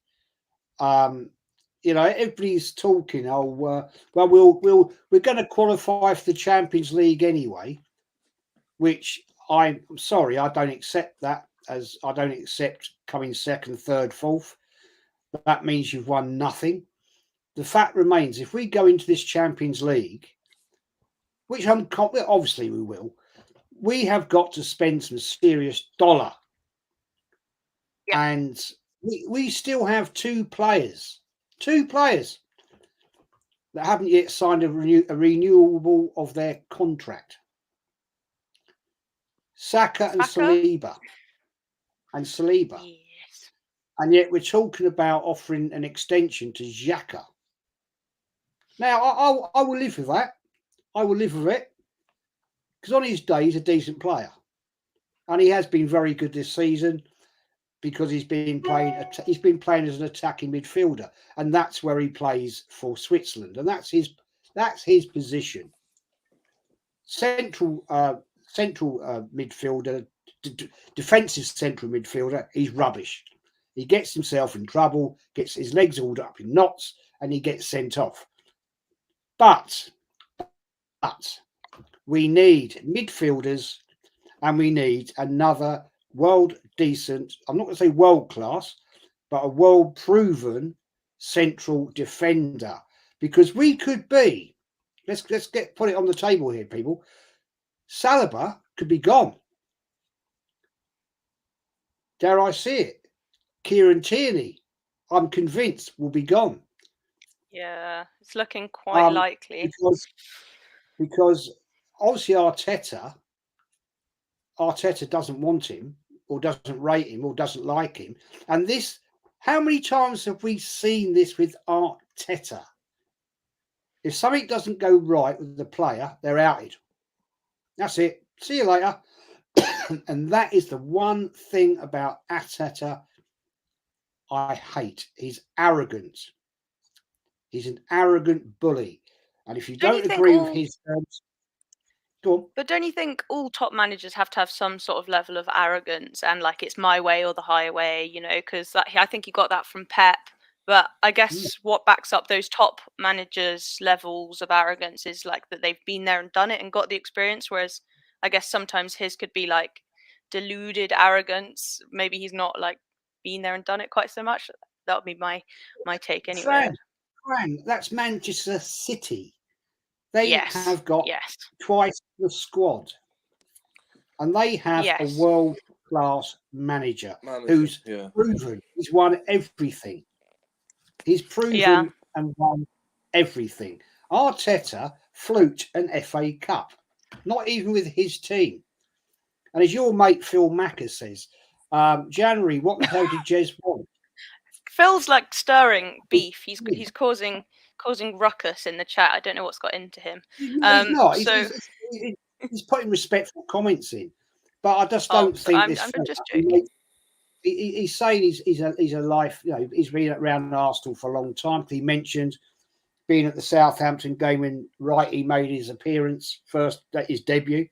Everybody's talking, we're going to qualify for the Champions League anyway, which I'm sorry, I don't accept that, as I don't accept coming second, third, fourth. That means you've won nothing. The fact remains, if we go into this Champions League, which I'm confident, obviously we will, we have got to spend some serious dollar. Yeah. And we still have 2 players that haven't yet signed a renewal of their contract. Xhaka and Saliba. Yes. And yet we're talking about offering an extension to Xhaka. Now, I will live with that. I will live with it. Because on his day, he's a decent player. And he has been very good this season because he's been playing as an attacking midfielder. And that's where he plays for Switzerland. And that's his position. central midfielder, defensive central midfielder, he's rubbish. He gets himself in trouble, gets his legs all up in knots, and he gets sent off. But we need midfielders, and we need another world decent, I'm not going to say world class, but a world proven central defender, because we could be, let's put it on the table here, people. Saliba could be gone. Dare I see it? Kieran Tierney, I'm convinced, will be gone. Yeah, it's looking quite likely. Because obviously Arteta doesn't want him, or doesn't rate him, or doesn't like him. And this, how many times have we seen this with Arteta? If something doesn't go right with the player, they're outed. That's it. See you later. And that is the one thing about Arteta I hate. He's arrogant. He's an arrogant bully. And if you don't agree with his terms, go on. But don't you think all top managers have to have some sort of level of arrogance and like it's my way or the highway, you know, because I think you got that from Pep. But I guess what backs up those top managers' levels of arrogance is like that they've been there and done it and got the experience. Whereas I guess sometimes his could be like deluded arrogance. Maybe he's not like been there and done it quite so much. That would be my take anyway. Frank, that's Manchester City. They have got twice the squad, and they have a world-class manager who's proven. He's won everything. He's proven and won everything. Arteta fluked an FA Cup, not even with his team. And as your mate Phil Macker says, January, what the hell did Jez want? Phil's like stirring beef. He's causing ruckus in the chat. I don't know what's got into him. He's not. He's putting respectful comments in, but I just don't think I'm just joking. He's saying he's a life. You know, he's been around Arsenal for a long time. He mentioned being at the Southampton game when Wrighty made his appearance, his debut.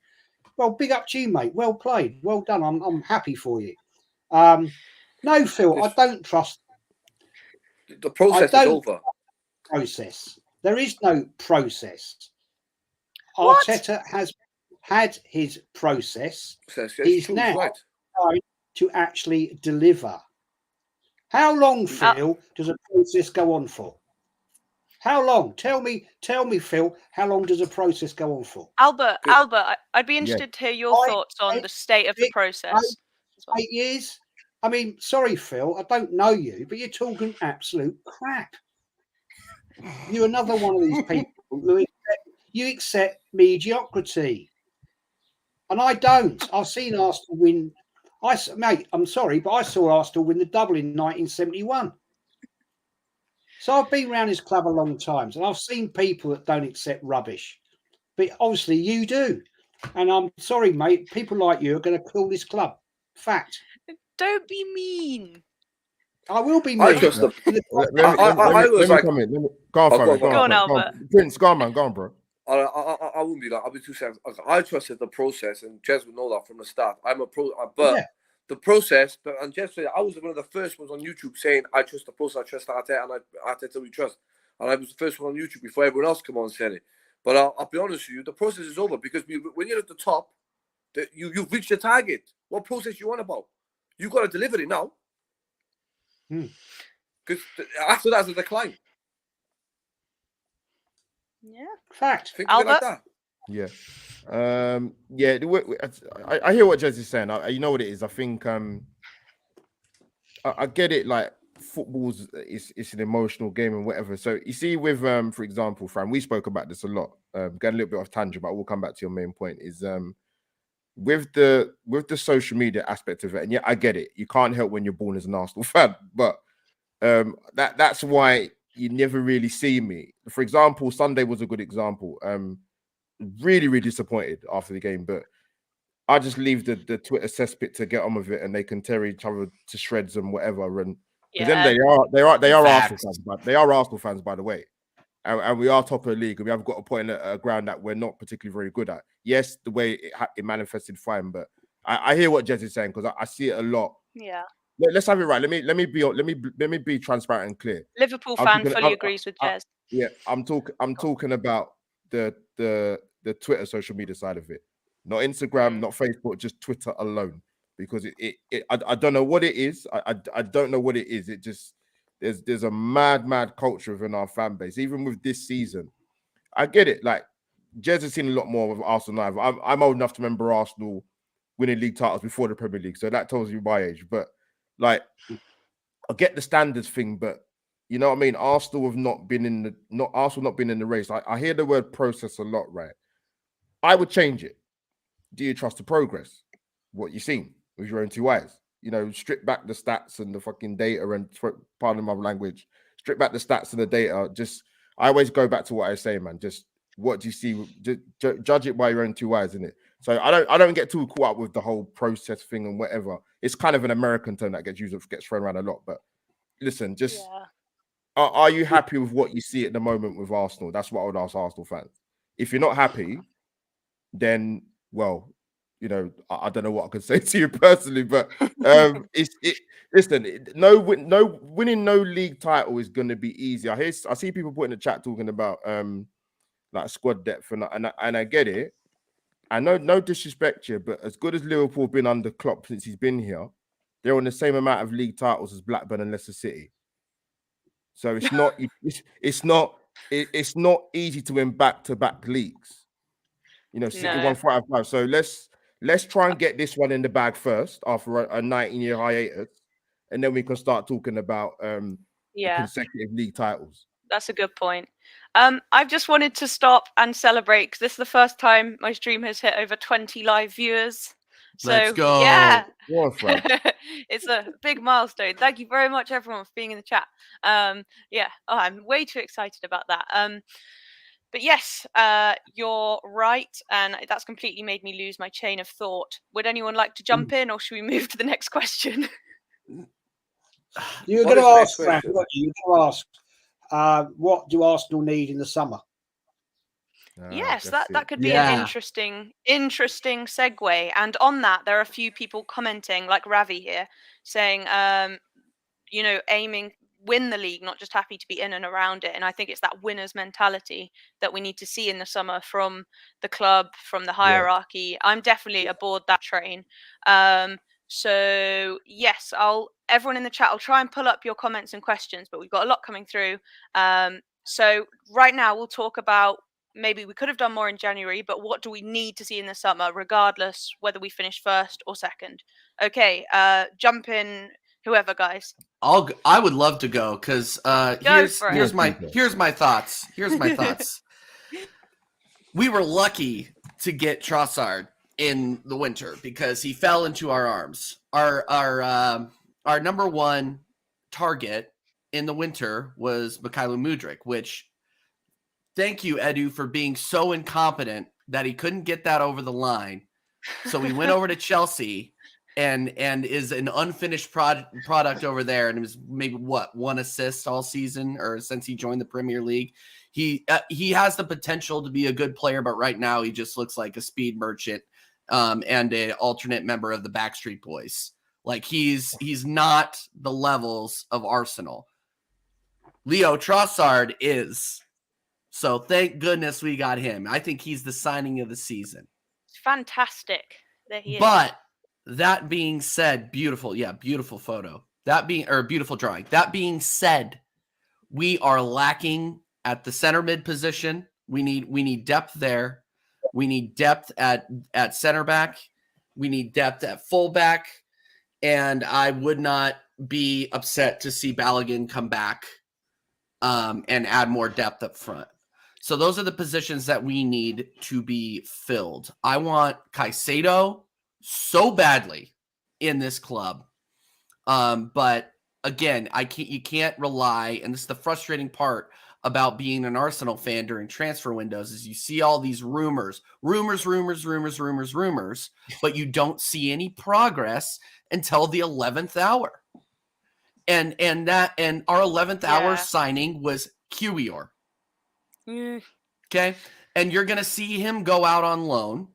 Well, big up to you, mate. Well played. Well done. I'm happy for you. No, Phil, I don't trust. The process is over. Process. There is no process. What? Arteta has had his process. He's now trying to actually deliver. How long, Phil, does a process go on for? How long? Tell me, Phil, how long does a process go on for? Albert, I'd be interested to hear your thoughts on the state of the process. 8 years? I mean, sorry, Phil, I don't know you, but you're talking absolute crap. You're another one of these people who you accept mediocrity. And I don't. I've seen Arsenal win. Mate, I'm sorry, but I saw Arsenal win the double in 1971. So I've been around this club a long time, and I've seen people that don't accept rubbish. But obviously you do. And I'm sorry, mate, people like you are going to kill this club. Fact. Don't be mean. I will be mean. Let me come in. Go on, Albert. Prince, go on, man. Go on, bro. I wouldn't be like, I'll be 2 seconds. I trusted the process, and Jez would know that from the start. I'm a pro, but the process, and Jez said, I was one of the first ones on YouTube saying, I trust the process, I trust Arteta, and Arteta we trust. And I was the first one on YouTube before everyone else come on and said it. But I'll be honest with you, the process is over because when you're at the top, you've reached the target. What process you want about? You've got to deliver it now. Because after that's a decline. Yeah. Fact. Think of it like that. Yeah. I hear what Jez is saying. You know what it is. I think I get it. Like football's it's an emotional game and whatever. So you see, with for example, Fran, we spoke about this a lot. Getting a little bit off tangent, but we'll come back to your main point. Is with the social media aspect of it, and yeah, I get it. You can't help when you're born as an Arsenal fan, but that's why you never really see me. For example, Sunday was a good example. Really, really disappointed after the game, but I just leave the Twitter cesspit to get on with it, and they can tear each other to shreds and whatever. And then they are Arsenal fans, but they are Arsenal fans, by the way. and we are top of the league, and we have got a point at a ground that we're not particularly very good at. Yes, the way it manifested, fine, but I hear what Jez is saying because I see it a lot. Yeah. Let's have it right. Let me be transparent and clear. Liverpool I'm fan talking- fully agrees with Jez. Yeah, I'm talking about the Twitter social media side of it, not Instagram, not Facebook, just Twitter alone. Because I don't know what it is. I don't know what it is. It just there's a mad culture within our fan base. Even with this season, I get it. Like Jez has seen a lot more with Arsenal. I'm old enough to remember Arsenal winning league titles before the Premier League, so that tells you my age. But like, I get the standards thing, but you know what I mean. Arsenal have not been in the race. I hear the word process a lot, right? I would change it. Do you trust the progress? What you seen with your own two eyes? You know, strip back the stats and the fucking data and pardon my language. Strip back the stats and the data. Just I always go back to what I say, man. Just what do you see? Just judge it by your own two eyes, innit? So I don't get too caught up with the whole process thing and whatever. It's kind of an American term that gets thrown around a lot. But listen, just are you happy with what you see at the moment with Arsenal? That's what I would ask Arsenal fans. If you're not happy, then well, you know, I don't know what I can say to you personally, but listen, winning no league title is going to be easy. I see people putting in the chat talking about like squad depth and I get it. I know no disrespect here, but as good as Liverpool have been under Klopp since he's been here, they're on the same amount of league titles as Blackburn and Leicester City. So it's not easy to win back-to-back leagues. You know, City won 5-5. So let's try and get this one in the bag first after a 19-year hiatus, and then we can start talking about consecutive league titles. That's a good point. I've just wanted to stop and celebrate because this is the first time my stream has hit over 20 live viewers. So, let's go. Yeah. It's a big milestone. Thank you very much, everyone, for being in the chat. I'm way too excited about that. But yes, you're right. And that's completely made me lose my chain of thought. Would anyone like to jump in or should we move to the next question? You're going to ask, Frank, what you're going to ask. What do Arsenal need in the summer? Yes, that could be an interesting segue. And on that, there are a few people commenting, like Ravi here, saying, aiming win the league, not just happy to be in and around it. And I think it's that winner's mentality that we need to see in the summer from the club, from the hierarchy. I'm definitely aboard that train. So yes, everyone in the chat, I'll try and pull up your comments and questions, but we've got a lot coming through. So right now we'll talk about maybe we could have done more in January, but what do we need to see in the summer, regardless whether we finish first or second? Okay, jump in, whoever, guys. I would love to go because here's my thoughts. Here's my thoughts. We were lucky to get Trossard in the winter because he fell into our arms. Our number one target in the winter was Mykhailo Mudryk, which thank you, Edu, for being so incompetent that he couldn't get that over the line. So he went over to Chelsea and is an unfinished product over there, and it was maybe one assist all season or since he joined the Premier League. He has the potential to be a good player, but right now he just looks like a speed merchant and an alternate member of the Backstreet Boys. Like he's not the levels of Arsenal. Leo Trossard is. So thank goodness we got him. I think he's the signing of the season. It's fantastic that he is. But that being said, beautiful photo. Beautiful drawing. That being said, we are lacking at the center mid position. We need depth there. We need depth at center back. We need depth at fullback. And I would not be upset to see Balogun come back and add more depth up front. So those are the positions that we need to be filled. I want Caicedo so badly in this club. But again, you can't rely, and this is the frustrating part about being an Arsenal fan during transfer windows, is you see all these rumors, but you don't see any progress until the 11th hour. And our 11th hour signing was Kiwior. Okay. And you're going to see him go out on loan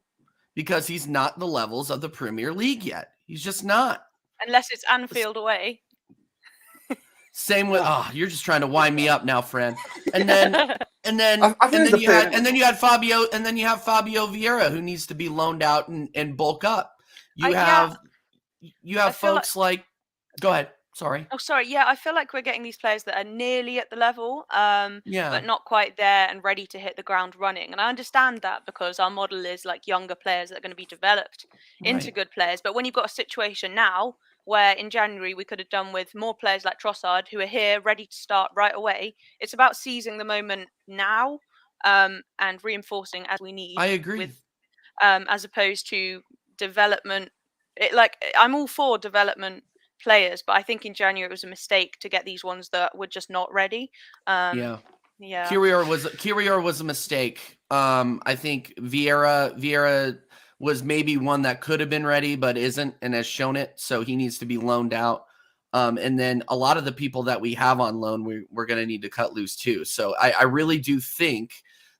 because he's not the levels of the Premier League yet. He's just not. Unless it's Anfield away. Same with you're just trying to wind me up now, friend. And then I think you have Fabio Vieira who needs to be loaned out and bulk up. You have folks like go ahead. Sorry. Oh, sorry. Yeah, I feel like we're getting these players that are nearly at the level, but not quite there and ready to hit the ground running. And I understand that because our model is like younger players that are going to be developed into good players. But when you've got a situation now where in January we could have done with more players like Trossard who are here ready to start right away, it's about seizing the moment now and reinforcing as we need. I agree. With, as opposed to development. I'm all for development players, but I think in January it was a mistake to get these ones that were just not ready. Yeah. Kirior was a mistake. I think Vieira was maybe one that could have been ready but isn't and has shown it, so he needs to be loaned out. And then a lot of the people that we have on loan we're going to need to cut loose too. So I really do think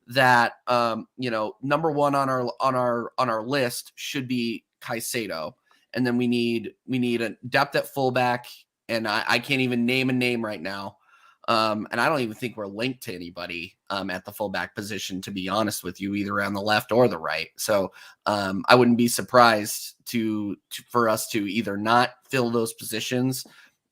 that number one on our list should be Caicedo. And then we need a depth at fullback, and I can't even name a name right now. And I don't even think we're linked to anybody at the fullback position, to be honest with you, either on the left or the right. So I wouldn't be surprised for us to either not fill those positions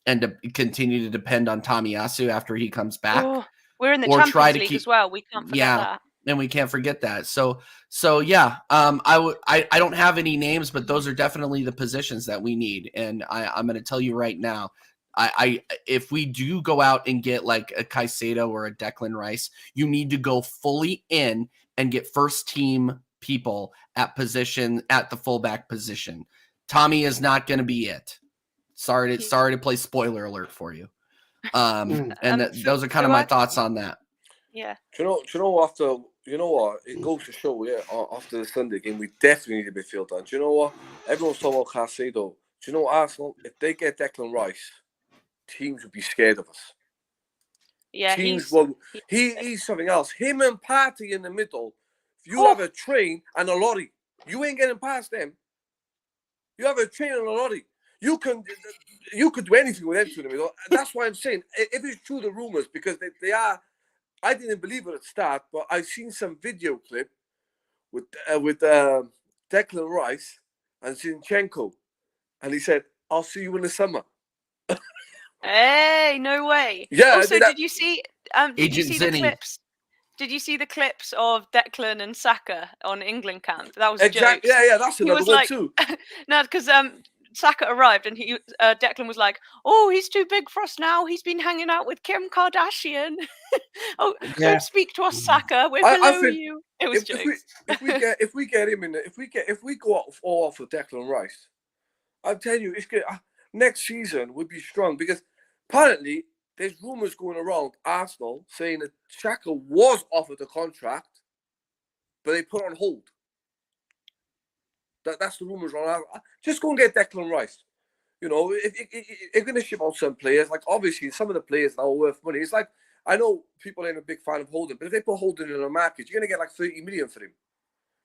and to continue to depend on Tomiyasu after he comes back. Oh, we're in the Champions League as well. We can't forget that. And we can't forget that. So yeah, I don't have any names, but those are definitely the positions that we need. And I'm going to tell you right now, if we do go out and get like a Caicedo or a Declan Rice, you need to go fully in and get first team people at the fullback position. Tommy is not going to be it. Sorry to play spoiler alert for you. Those are kind of my thoughts on that. Yeah. Do you know what? It goes to show, after the Sunday game, we definitely need a midfield done. Do you know what? Everyone's talking about Caicedo. Do you know what, Arsenal? If they get Declan Rice, teams would be scared of us. Yeah, he's something else. Him and Partey in the middle. If you have a train and a lorry, you ain't getting past them. You have a train and a lorry. You could do anything with them two in the middle. And that's why I'm saying, if it's true, the rumours, because they are. I didn't believe it at the start, but I've seen some video clip with Declan Rice and Zinchenko, and he said, "I'll see you in the summer." Hey, no way! Yeah. Also, did you see the Zinni. clips? Did you see the clips of Declan and Saka on England camp? That was exactly. jokes. Yeah, that's another one too. No, because Saka arrived and Declan was like, "Oh, he's too big for us now. He's been hanging out with Kim Kardashian." Don't speak to us, Saka. We're below you. It was jokes. If we get him in, if we go off of Declan Rice, I'm telling you, it's good. Next season would be strong because apparently there's rumours going around Arsenal saying that Xhaka was offered a contract, but they put it on hold. That's the rumours around. Just go and get Declan Rice. You know, if you're going to ship out some players, like obviously some of the players now are worth money. It's like, I know people ain't a big fan of Holden, but if they put Holden in the market, you're going to get like 30 million for him.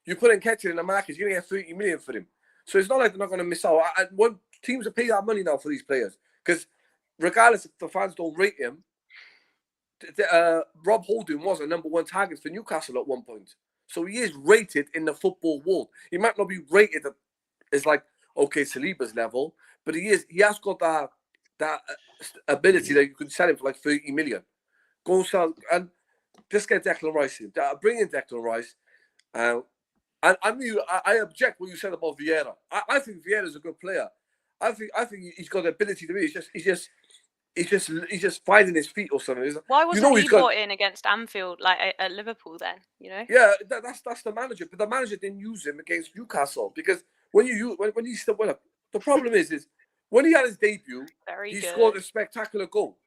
You put Nketiah in the market, you're going to get 30 million for him. So it's not like they're not going to miss out. Teams are paying that money now for these players because regardless if the fans don't rate him, Rob Holding was a number one target for Newcastle at one point. So he is rated in the football world. He might not be rated as like, okay, Saliba's level, but he has got that ability that you can sell him for like 30 million. Go sell and just get Declan Rice in. Bring in Declan Rice. And I object what you said about Vieira. I think Vieira's a good player. I think he's got the ability to be. He's just finding his feet or something. Why wasn't he brought in against Anfield, like at Liverpool then? You know? Yeah, that's the manager. But the manager didn't use him against Newcastle because when he still went up, the problem is when he had his debut, he scored a spectacular goal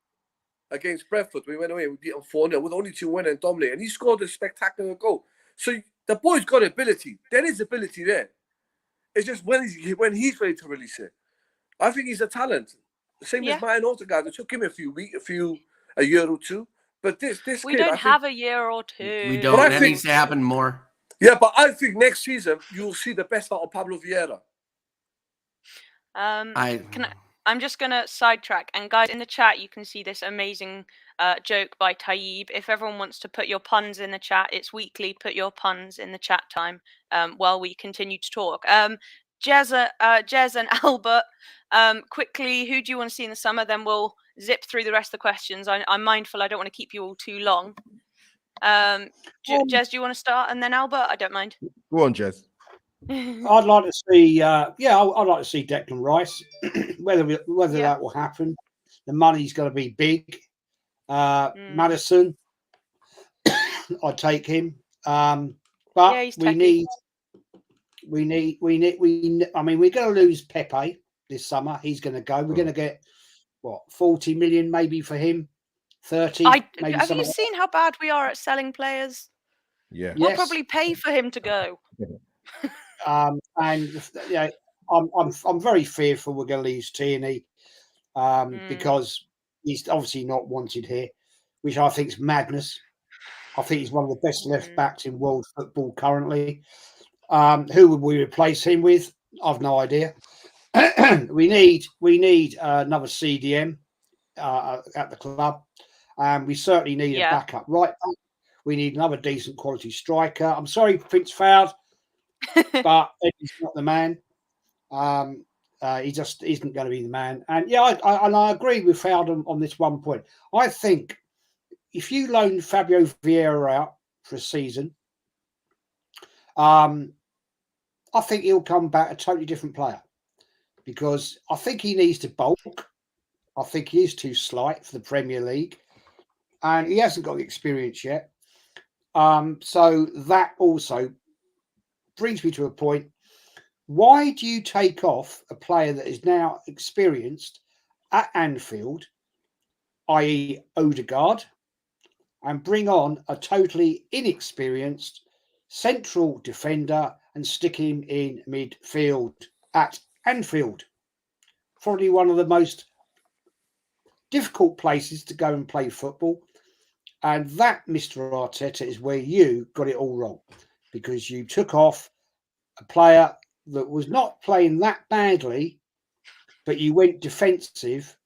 against Brentford. We went away, we beat him 4-0 with only 2 winners and dominated, and he scored a spectacular goal. So the boy's got ability. There is ability there. It's just when he's ready to release it. I think he's a talent. Same as Martin Odegaard. It took him a year or two, But this We kid, don't I have think, a year or two. We don't. I That think- needs to happen more. yeah, but I think next season you'll see the best out of Pablo Vieira. I'm just gonna sidetrack, and guys in the chat, you can see this amazing joke by Tayyib. If everyone wants to put your puns in the chat, it's weekly. Put your puns in the chat time while we continue to talk. Jez and Albert, quickly, who do you want to see in the summer? Then we'll zip through the rest of the questions. I'm mindful I don't want to keep you all too long. Jez, do you want to start, and then Albert? I don't mind. Go on, Jez. I'd like to see, I'd like to see Declan Rice. whether that will happen, the money's got to be big. Madison, I'd take him. But he's we techie. need. I mean, we're going to lose Pepe this summer. He's going to go. We're going to get 40 million maybe for him. 30. Maybe. Have you seen how bad we are at selling players? Yeah. We'll probably pay for him to go. And I'm very fearful we're going to lose Tierney because he's obviously not wanted here, which I think is madness. I think he's one of the best left backs in world football currently. Who would we replace him with? I've no idea. we need another CDM at the club, and we certainly need a backup right back. We need another decent quality striker. I'm sorry, Prince Fowd, but he's not the man. He just isn't going to be the man. And I agree with Fowd on this one point. I think if you loan Fabio Vieira out for a season, I think he'll come back a totally different player, because I think he needs to bulk. I think he is too slight for the Premier League, and he hasn't got the experience yet. So that also brings me to a point. Why do you take off a player that is now experienced at Anfield, i.e. Odegaard, and bring on a totally inexperienced central defender and stick him in midfield at Anfield? Probably one of the most difficult places to go and play football. And that, Mr. Arteta, is where you got it all wrong, because you took off a player that was not playing that badly, but you went defensive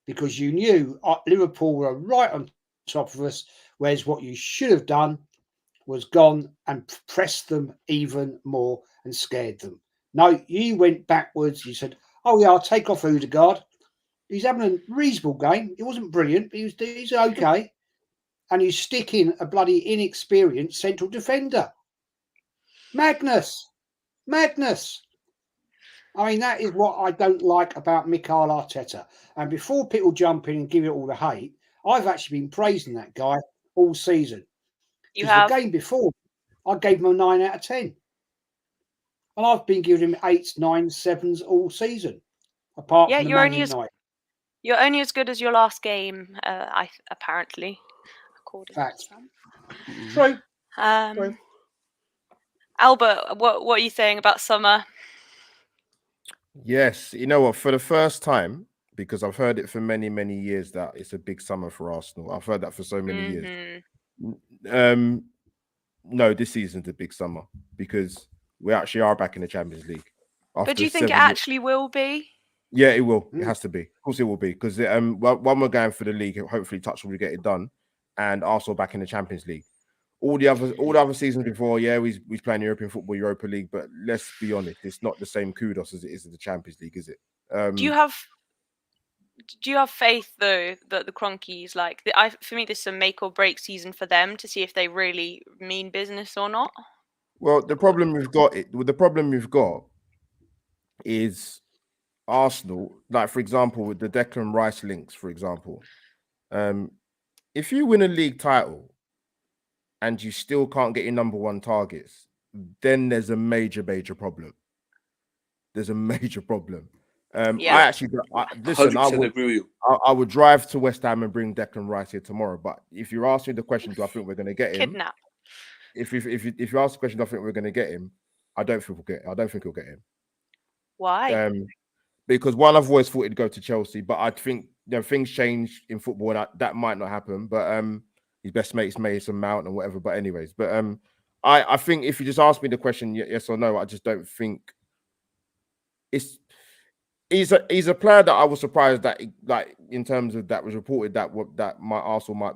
because you knew Liverpool were right on top of us, whereas what you should have done was gone and pressed them even more and scared them. No, you went backwards. You said, oh, yeah, I'll take off Odegaard. He's having a reasonable game. It wasn't brilliant, but he's okay. And you stick in a bloody inexperienced central defender. Madness. I mean, that is what I don't like about Mikel Arteta. And before people jump in and give it all the hate, I've actually been praising that guy all season. You have. The game before, I gave him a 9 out of 10. And I've been giving him 8s, 9s, 7s all season. Apart from the Man United. You're only as good as your last game, apparently. According Fact. to True. Albert, what are you saying about summer? Yes, you know what? For the first time, because I've heard it for many, many years that it's a big summer for Arsenal. I've heard that for so many years. No, this season's a big summer because we actually are back in the Champions League. But do you think it actually will be? Yeah, it will. It has to be. Of course, it will be, because when we're going for the league, hopefully, touch will get it done, and Arsenal back in the Champions League. All the other seasons before, we's playing European football, Europa League, but let's be honest, it's not the same kudos as it is in the Champions League, is it? Do you have faith though that the Cronkies, for me, this is a make or break season for them to see if they really mean business or not? Well, the problem we've got is Arsenal. Like, for example, with the Declan Rice links, for example, if you win a league title and you still can't get your number one targets, then there's a major problem. There's a major problem. I actually listen. I would drive to West Ham and bring Declan Rice here tomorrow. But if you ask me the question, do I think we're going to get him? Kidnap. If you ask the question, do I think we're going to get him? I don't think we'll get him. Why? Because one, I've always thought he'd go to Chelsea, but I think things change in football and that might not happen. But his best mate's Mason Mount and whatever. But anyways, but I think if you just ask me the question, yes or no, I just don't think it's. He's a player that I was surprised that, like, in terms of that was reported that my Arsenal might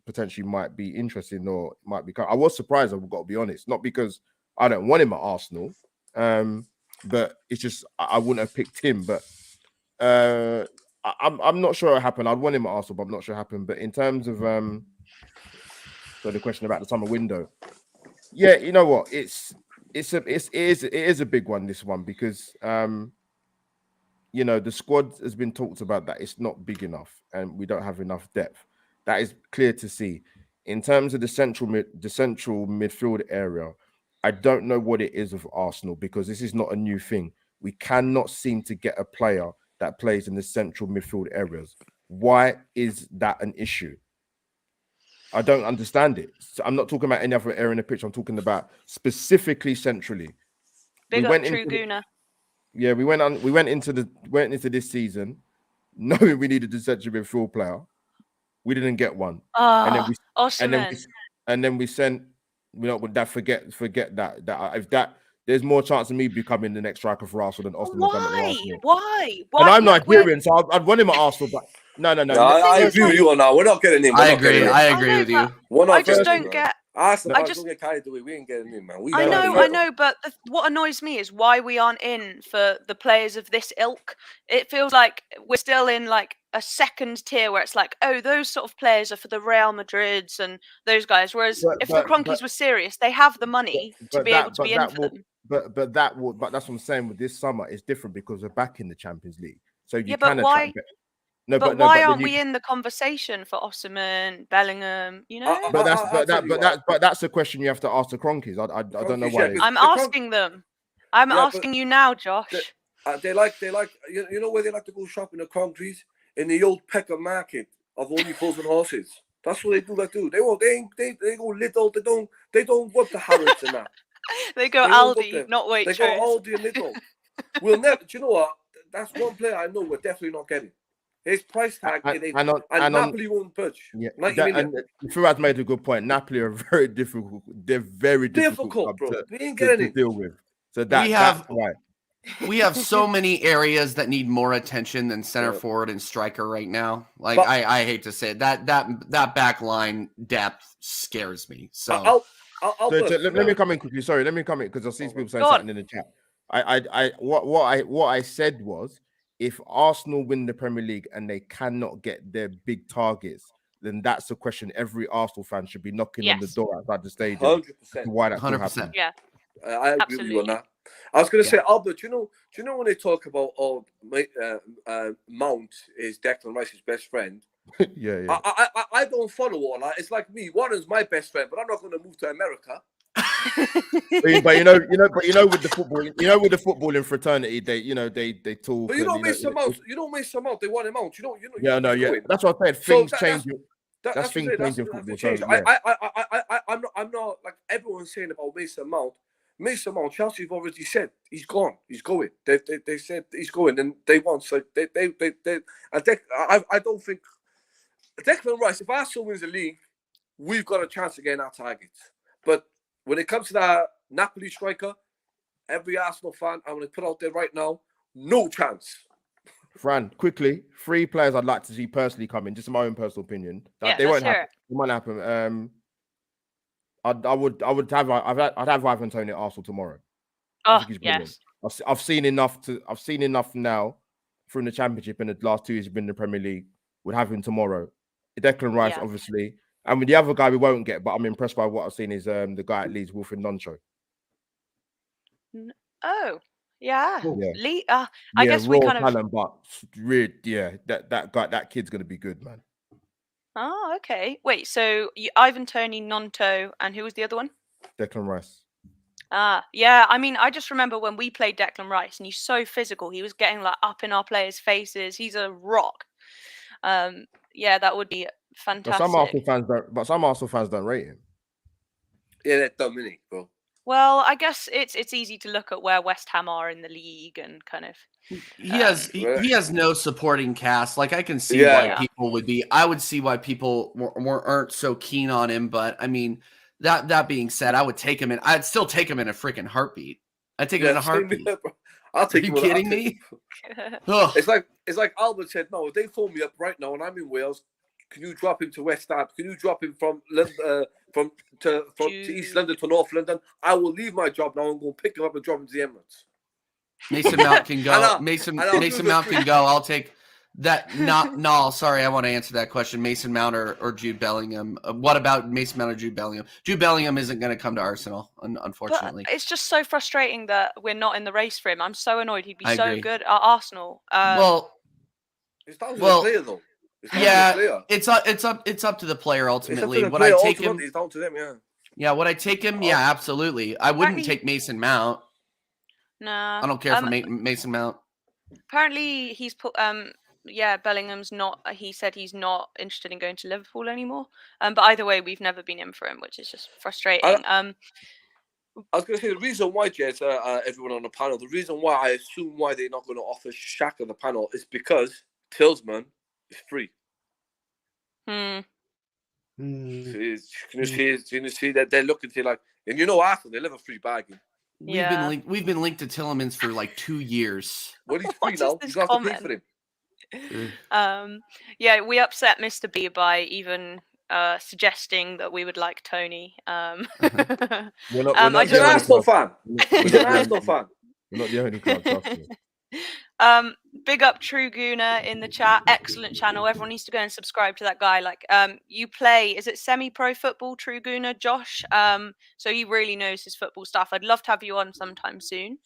potentially might be interested or might be. I was surprised. I've got to be honest, not because I don't want him at Arsenal, but it's just I wouldn't have picked him. But I'm not sure it happened. I'd want him at Arsenal, but I'm not sure it happened. But in terms of so the question about the summer window, yeah, you know what, it is a big one, this one, because you know, the squad has been talked about that it's not big enough and we don't have enough depth. That is clear to see. In terms of the central midfield area, I don't know what it is of Arsenal, because this is not a new thing. We cannot seem to get a player that plays in the central midfield areas. Why is that an issue? I don't understand it. So I'm not talking about any other area in the pitch. I'm talking about specifically centrally. Big up True Gooner. Yeah, we went into this season knowing we needed a central midfield player. We didn't get one. And then we sent, you know, with that forget that if that there's more chance of me becoming the next striker for Arsenal than Austin. Why? And I'm Nigerian, so I'd want him at Arsenal, but no. I agree with you on that. We're not getting him. I agree with you. I just don't get. Don't get carried away. We ain't getting in, man. I know, but what annoys me is why we aren't in for the players of this ilk. It feels like we're still in like a second tier where it's like, oh, those sort of players are for the Real Madrids and those guys. Whereas if the Cronkies were serious, they have the money to be able to be in for them. But that's what I'm saying. With this summer, it's different because we're back in the Champions League. So you can attract. But why aren't we in the conversation for Osimhen, Bellingham? You know, but that's a question you have to ask the Cronkies. I don't know why. I'm asking them. I'm asking you now, Josh. They like you know where they like to go shopping, the Cronkies, in the old Peckham market of only fools and horses. That's what they do. They go little. They don't go up to Harrods and that. They go Aldi, not Waitrose. They go Aldi and Little. We'll never. Do you know what? That's one player I know we're definitely not getting. His price tag, and Napoli won't budge. Yeah, and Fuad's made a good point. Napoli are very difficult. They're very difficult bro. We ain't getting to deal with. So that's right. We have so many areas that need more attention than center forward and striker right now. Like, I hate to say it, that back line depth scares me. So let me come in quickly. Sorry, let me come in because I see people saying something in the chat. What I said was, if Arsenal win the Premier League and they cannot get their big targets, then that's a question every Arsenal fan should be knocking on the door outside the stadium. 100%. Why that 100%? Yeah, I agree with you on that. I was going to say, Albert, do you know when they talk about Mount is Declan Rice's best friend? Yeah. I don't follow all that. It's like me. Warren's my best friend, but I'm not going to move to America. but you know, with the footballing fraternity, they talk. But you don't miss them out. You don't miss them out. They want him out. Yeah. That's what I said. Things change. That's things changing football. So, I'm not like everyone's saying about Mason Mount. Mason Mount, Chelsea have already said he's gone. He's going. They said he's going, and they want. So they. I don't think Declan Rice. If Arsenal wins the league, we've got a chance of getting our targets. But when it comes to that Napoli striker, every Arsenal fan, I'm going to put out there right now, no chance. Fran, quickly, 3 players I'd like to see personally come in, just my own personal opinion. They won't happen. It might happen. I'd have Ivan Toney at Arsenal tomorrow. Oh, yes. I've seen enough now from the Championship in the last 2 years. He's been in the Premier League. Would have him tomorrow. Declan Rice, obviously. And with the other guy we won't get, but I'm impressed by what I've seen is the guy at Leeds, Wilfried Noncho. Oh, yeah. I guess we kind of talent, but really, that kid's gonna be good, man. Oh, okay. Wait, so Ivan Toney, Nonto, and who was the other one? Declan Rice. Yeah. I mean, I just remember when we played Declan Rice, and he's so physical. He was getting like up in our players' faces. He's a rock. Yeah, that would be fantastic. But some Arsenal fans don't rate him. Yeah, they're Dominic, bro. Well, I guess it's easy to look at where West Ham are in the league and kind of. He has no supporting cast. Like, I can see Yeah. why people would be. I would see why people aren't so keen on him. But I mean, that being said, I would take him in. I'd still take him in a freaking heartbeat. I'd take him in a heartbeat. I'll take Are you him. kidding me? Ugh. It's like Albert said. No, if they phone me up right now and I'm in Wales, can you drop him to West Ham? Can you drop him from to East London to North London? I will leave my job now and go pick him up and drop him to the Emirates. Mason Mount can go. know. Mason Mount can go. I'll take that. No, sorry, I want to answer that question. Mason Mount or Jude Bellingham. What about Mason Mount or Jude Bellingham? Jude Bellingham isn't going to come to Arsenal, unfortunately. But it's just so frustrating that we're not in the race for him. I'm so annoyed. He'd be I so agree. good at Arsenal. It's down to the player, though. It's up to the player ultimately. Would I take him? It's down to them, yeah. Yeah, would I take him? Yeah, absolutely. I wouldn't take Mason Mount. Nah. I don't care for Mason Mount. Apparently, he's put. Bellingham's not. He said he's not interested in going to Liverpool anymore. But either way, we've never been in for him, which is just frustrating. I was going to say the reason why, Jez, everyone on the panel, the reason why I assume why they're not going to offer Xhaka the panel is because Tillsman is free. Can you see that they're looking to and Arsenal, they live a free bargain. We've been linked to Tielemans for like 2 years. Well, he's free now. You don't have to pay for him. We upset Mr. B by even suggesting that we would like Tony. We're He's an Arsenal fan. He's an Arsenal fan. We're not the only club, trust me. Big up True Gooner in the chat. Excellent channel. Everyone needs to go and subscribe to that guy. You play, is it semi-pro football, True Gooner, Josh? So he really knows his football stuff. I'd love to have you on sometime soon.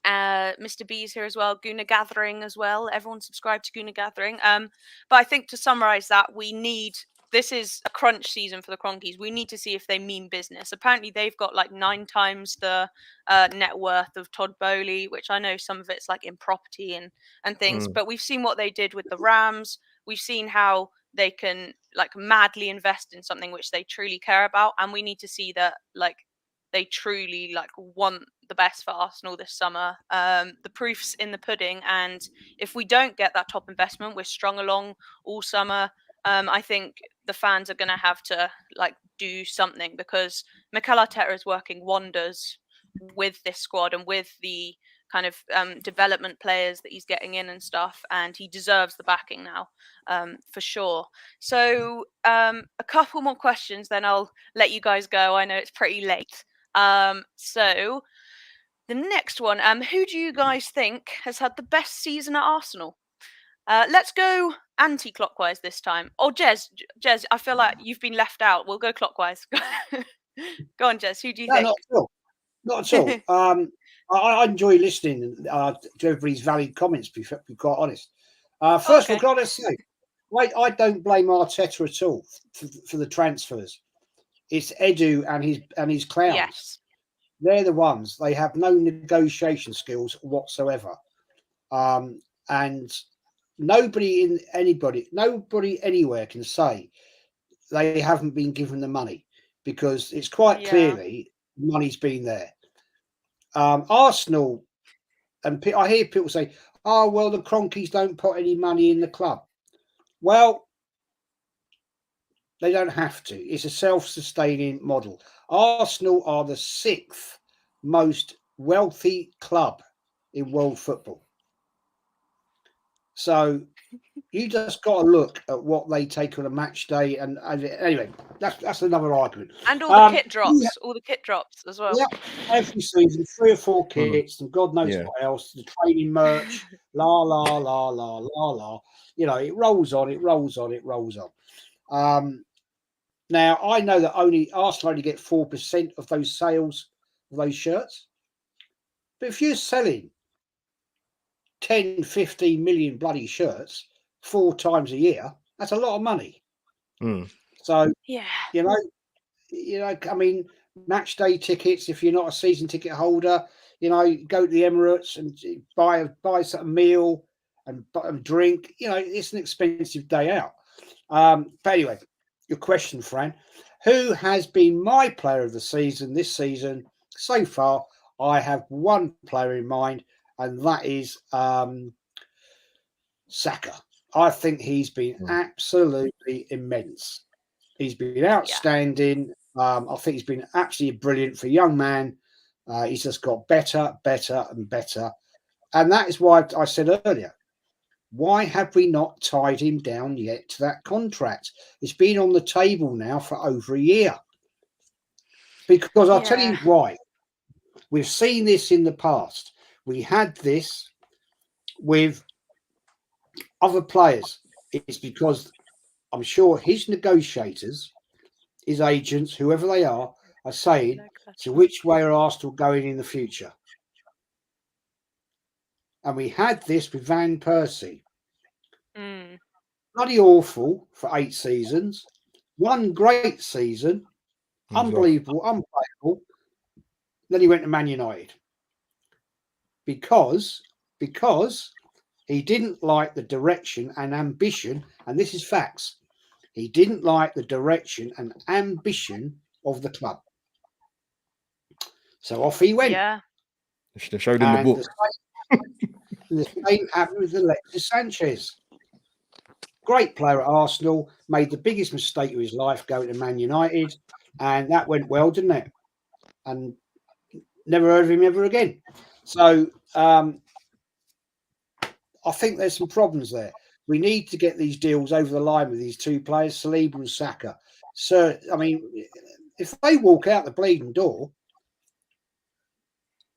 Mr. B's here as well. Gooner Gathering as well. Everyone subscribe to Gooner Gathering. But I think to summarize that, this is a crunch season for the Cronkies. We need to see if they mean business. Apparently, they've got 9 times the net worth of Todd Boehly, which I know some of it's in property and things. But we've seen what they did with the Rams. We've seen how they can madly invest in something which they truly care about, and we need to see that they truly want the best for Arsenal this summer. The proof's in the pudding, and if we don't get that top investment, we're strung along all summer. I think the fans are going to have to do something, because Mikel Arteta is working wonders with this squad and with the kind of development players that he's getting in and stuff, and he deserves the backing now, for sure. So a couple more questions, then I'll let you guys go. I know it's pretty late. So the next one, who do you guys think has had the best season at Arsenal? Let's go anti-clockwise this time. Oh, Jez, I feel like you've been left out. We'll go clockwise. Go on, Jez. Who do you think? Not at all. I enjoy listening to everybody's valid comments, to be quite honest. First of all, got to say, I don't blame Arteta at all for the transfers. It's Edu and his clowns. Yes. They're the ones. They have no negotiation skills whatsoever. And nobody anywhere can say they haven't been given the money, because it's quite clearly money's been there. Arsenal, and I hear people say, "Oh, well, the Cronkies don't put any money in the club." Well, they don't have to. It's a self-sustaining model. Arsenal are the 6th most wealthy club in world football. So you just got to look at what they take on a match day, and anyway, that's another argument. And all the kit drops, all the kit drops as well. Yeah, every season, 3 or 4 kits, and God knows what else. The training merch, la la la la la la. It rolls on, it rolls on, it rolls on. Now I know that Arsenal only get 4% of those sales of those shirts, but if you're selling 10, 15 million bloody shirts 4 times a year, that's a lot of money. So, I mean, match day tickets, if you're not a season ticket holder, go to the Emirates and buy some meal and drink, it's an expensive day out. But anyway, your question, Fran. Who has been my player of the season this season so far? I have one player in mind, and that is Saka. I think he's been absolutely immense. He's been outstanding. I think he's been absolutely brilliant for a young man. He's just got better, better, and better. And that is why I said earlier, why have we not tied him down yet to that contract? It's been on the table now for over a year. Because I'll tell you why. We've seen this in the past. We had this with other players. It's because I'm sure his negotiators, his agents, whoever they are saying, so which way are Arsenal going in the future? And we had this with Van Persie. Bloody awful for 8 seasons. One great season. Unbelievable, unplayable. Then he went to Man United. Because he didn't like the direction and ambition, and this is facts. He didn't like the direction and ambition of the club. So off he went. Yeah. They showed in the book. The same happened with Alexis Sanchez. Great player at Arsenal, made the biggest mistake of his life going to Man United, and that went well, didn't it? And never heard of him ever again. So I think there's some problems there. We need to get these deals over the line with these two players, Saliba and Saka. So, I mean, if they walk out the bleeding door,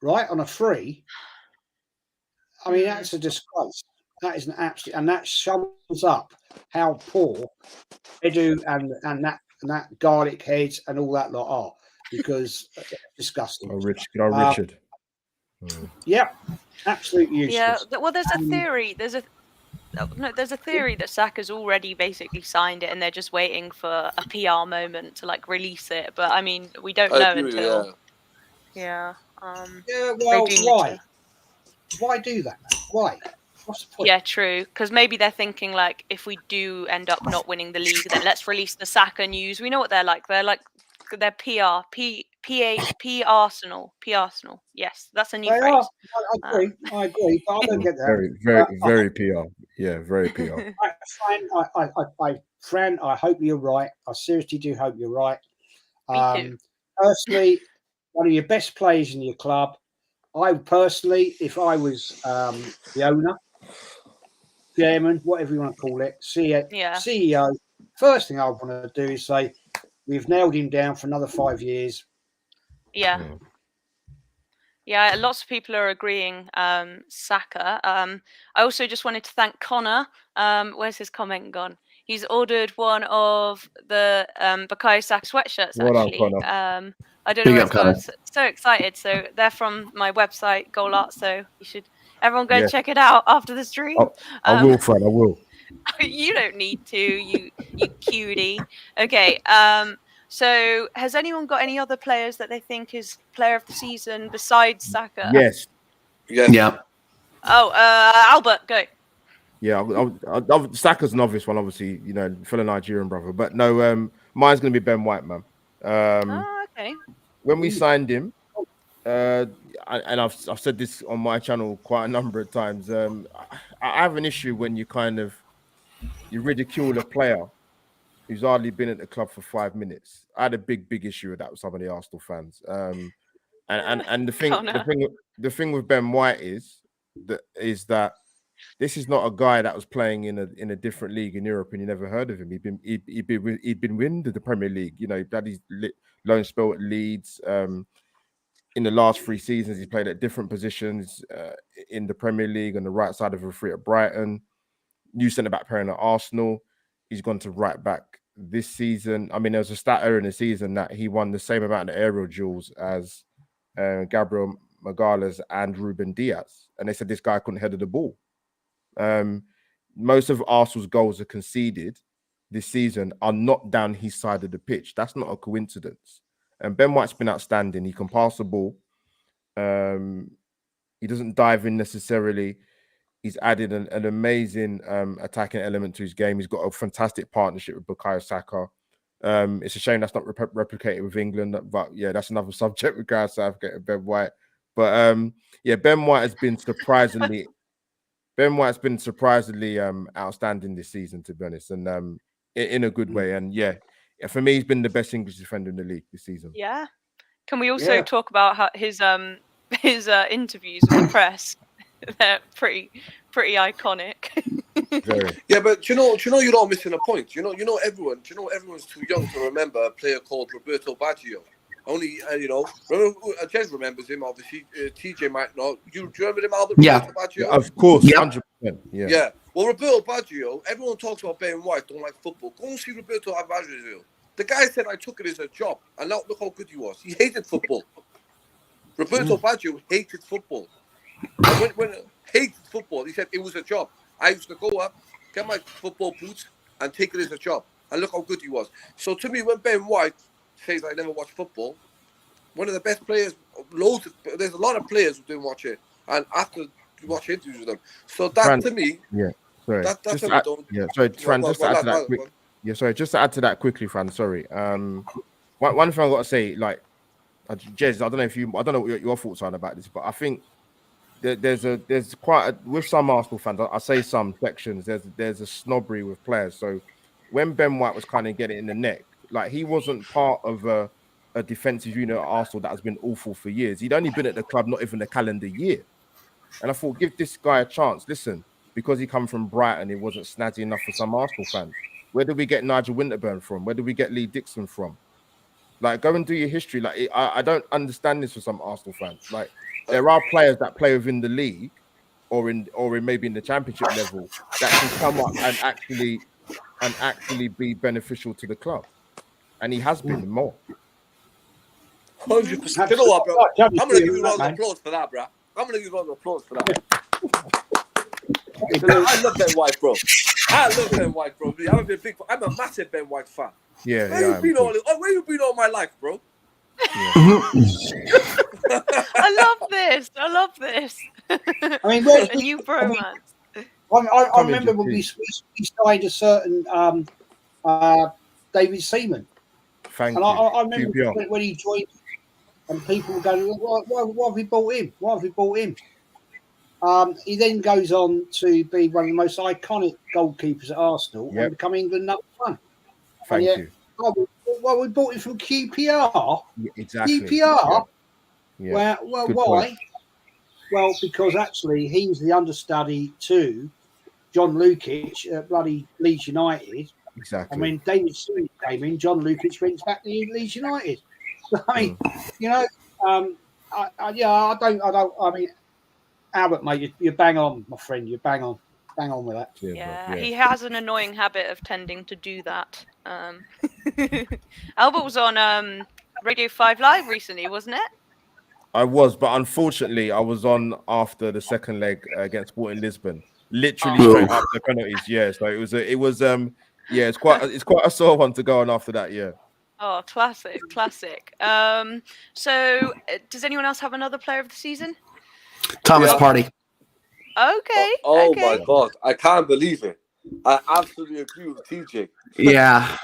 right, on a free, I mean, that's a disgrace. That is an absolute, and that sums up how poor Edu and that garlic heads and all that lot are, because disgusting. Richard. Yeah, absolutely useless. Yeah, well, there's a theory. There's a theory that Saka's already basically signed it, and they're just waiting for a PR moment to like release it. But I mean, we don't know until. Yeah. Well, why? Why do that? Why? What's the point? Yeah, true. Because maybe they're thinking like, if we do end up not winning the league, then let's release the Saka news. We know what they're like. They're PR, P Arsenal. Yes, that's a new phrase. I agree, but I don't get that. Very PR. Yeah, very PR. Fran, I hope you're right. I seriously do hope you're right. Me too. Personally, one of your best players in your club. I personally, if I was the owner, chairman, whatever you want to call it, CEO, first thing I want to do is say, we've nailed him down for another 5 years. Yeah. Yeah, lots of people are agreeing. Saka. I also just wanted to thank Connor. Where's his comment gone? He's ordered one of the Bukayo Saka sweatshirts, actually. I don't know where it's gone. So excited. So they're from my website, Goal Art. So you should everyone go and check it out after the stream. I will, Fred. I will. You don't need to, you cutie. Okay. So has anyone got any other players that they think is player of the season besides Saka? Yes. Yeah. Oh, Albert, go. Yeah, Saka's an obvious one, obviously, you know, fellow Nigerian brother. But no, mine's going to be Ben White, man. Okay. When we signed him, and I've said this on my channel quite a number of times, I have an issue when you ridicule a player who's hardly been at the club for 5 minutes. I had a big issue with that with some of the Arsenal fans. And the thing with Ben White is that this is not a guy that was playing in a different league in Europe and you never heard of him. He'd been winning the Premier League. You know, that his loan spell at Leeds. In the last 3 seasons, he played at different positions in the Premier League on the right side of a free at Brighton. New centre back pairing at Arsenal. He's gone to right back this season. I mean, there was a stat earlier in the season that he won the same amount of aerial duels as Gabriel Magalhaes and Ruben Diaz. And they said this guy couldn't header the ball. Most of Arsenal's goals are conceded this season are not down his side of the pitch. That's not a coincidence. And Ben White's been outstanding. He can pass the ball. He doesn't dive in necessarily. He's added an amazing attacking element to his game. He's got a fantastic partnership with Bukayo Saka. It's a shame that's not replicated with England, but yeah, that's another subject with Gareth Southgate and Ben White. But yeah, Ben White has been surprisingly outstanding this season, to be honest, and in a good way. And yeah, for me, he's been the best English defender in the league this season. Yeah. Can we also talk about how his interviews with the press? They're pretty iconic. Very. Yeah, but you're not missing a point. Everyone's too young to remember a player called Roberto Baggio. Only Jez remembers him. Obviously, TJ might not. Do you remember him, Albert? Yeah. Roberto Baggio? Of course, 100%. Yeah. Yeah. Well, Roberto Baggio. Everyone talks about Ben White. Don't like football. Go and see Roberto Baggio. The guy said, "I took it as a job," and now look how good he was. He hated football. Roberto Baggio hated football. And when hated football, he said it was a job. I used to go up, get my football boots, and take it as a job. And look how good he was. So to me, when Ben White says I never watch football, one of the best players, there's a lot of players who didn't watch it, and after you watch interviews with them. So that Fran, to me, yeah, sorry, that's just what add, we don't. yeah, sorry, Fran, just to add to that quick. Yeah, sorry, just to add to that quickly, Fran. Sorry. One thing I got to say, like, Jez, I don't know what your thoughts are about this, but I think there's quite with some Arsenal fans. I say some sections. There's a snobbery with players. So when Ben White was kind of getting in the neck, like he wasn't part of a defensive unit at Arsenal that has been awful for years. He'd only been at the club not even a calendar year, and I thought, give this guy a chance. Listen, because he come from Brighton, it wasn't snazzy enough for some Arsenal fans. Where did we get Nigel Winterburn from? Where did we get Lee Dixon from? Like, go and do your history. Like, I don't understand this for some Arsenal fans. Like, there are players that play within the league, or in maybe in the championship level, that can come up and actually be beneficial to the club, and he has been more. 100%. You know what, bro? I'm gonna give you a round of applause for that, bro. I'm gonna give you a round of applause for that. I love Ben White, bro. I'm a massive Ben White fan. Yeah, where you been all my life, bro? Yeah. I love this. I mean, a new bromance. I remember when we signed a certain David Seaman. Thank and you. I remember when he joined, and people were going, why have we bought him? Why have we bought him? He then goes on to be one of the most iconic goalkeepers at Arsenal and become England #1. Thank you. Well, we bought him from QPR. Yeah, exactly. QPR. Yeah. Well, Good why? point. Well, because actually he was the understudy to John Lukic at bloody Leeds United. Exactly. And when David Seaman came in, John Lukic went back to Leeds United. I mean, I mean, Albert, mate, you're bang on, my friend. You're bang on with that. Yeah, he has an annoying habit of tending to do that. Albert was on Radio 5 Live recently, wasn't it? I was, but unfortunately, I was on after the second leg against Sporting Lisbon, literally straight after the penalties. Yeah, so it was it's quite a sore one to go on after that. Yeah. Oh, classic. So, does anyone else have another player of the season? Thomas Partey. Okay. Oh my God, I can't believe it. I absolutely agree with TJ. Yeah.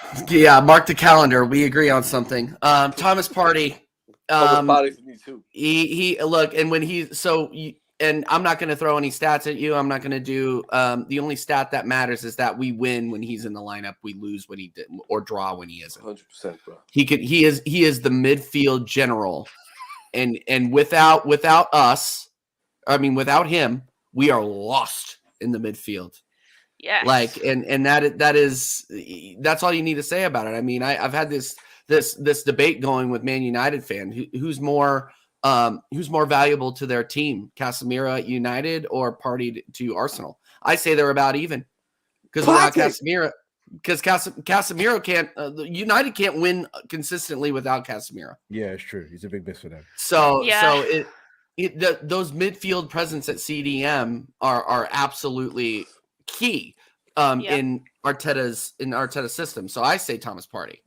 Mark the calendar. We agree on something. Thomas Partey. Thomas Partey for me too. He look, and when and I'm not going to throw any stats at you. I'm not going to do the only stat that matters is that we win when he's in the lineup, we lose when he didn't, or draw when he isn't. 100%, bro. He is the midfield general, and without us, I mean without him, we are lost in the midfield. Yeah. Like and that's all you need to say about it. I mean, I've had this debate going with Man United fan who's more valuable to their team, Casemiro at United or Partey to Arsenal. I say they're about even because without Casemiro, Casemiro can't United can't win consistently without Casemiro. Yeah, it's true. He's a big miss for them. So those midfield presence at CDM are absolutely key in Arteta's system. So I say Thomas Partey.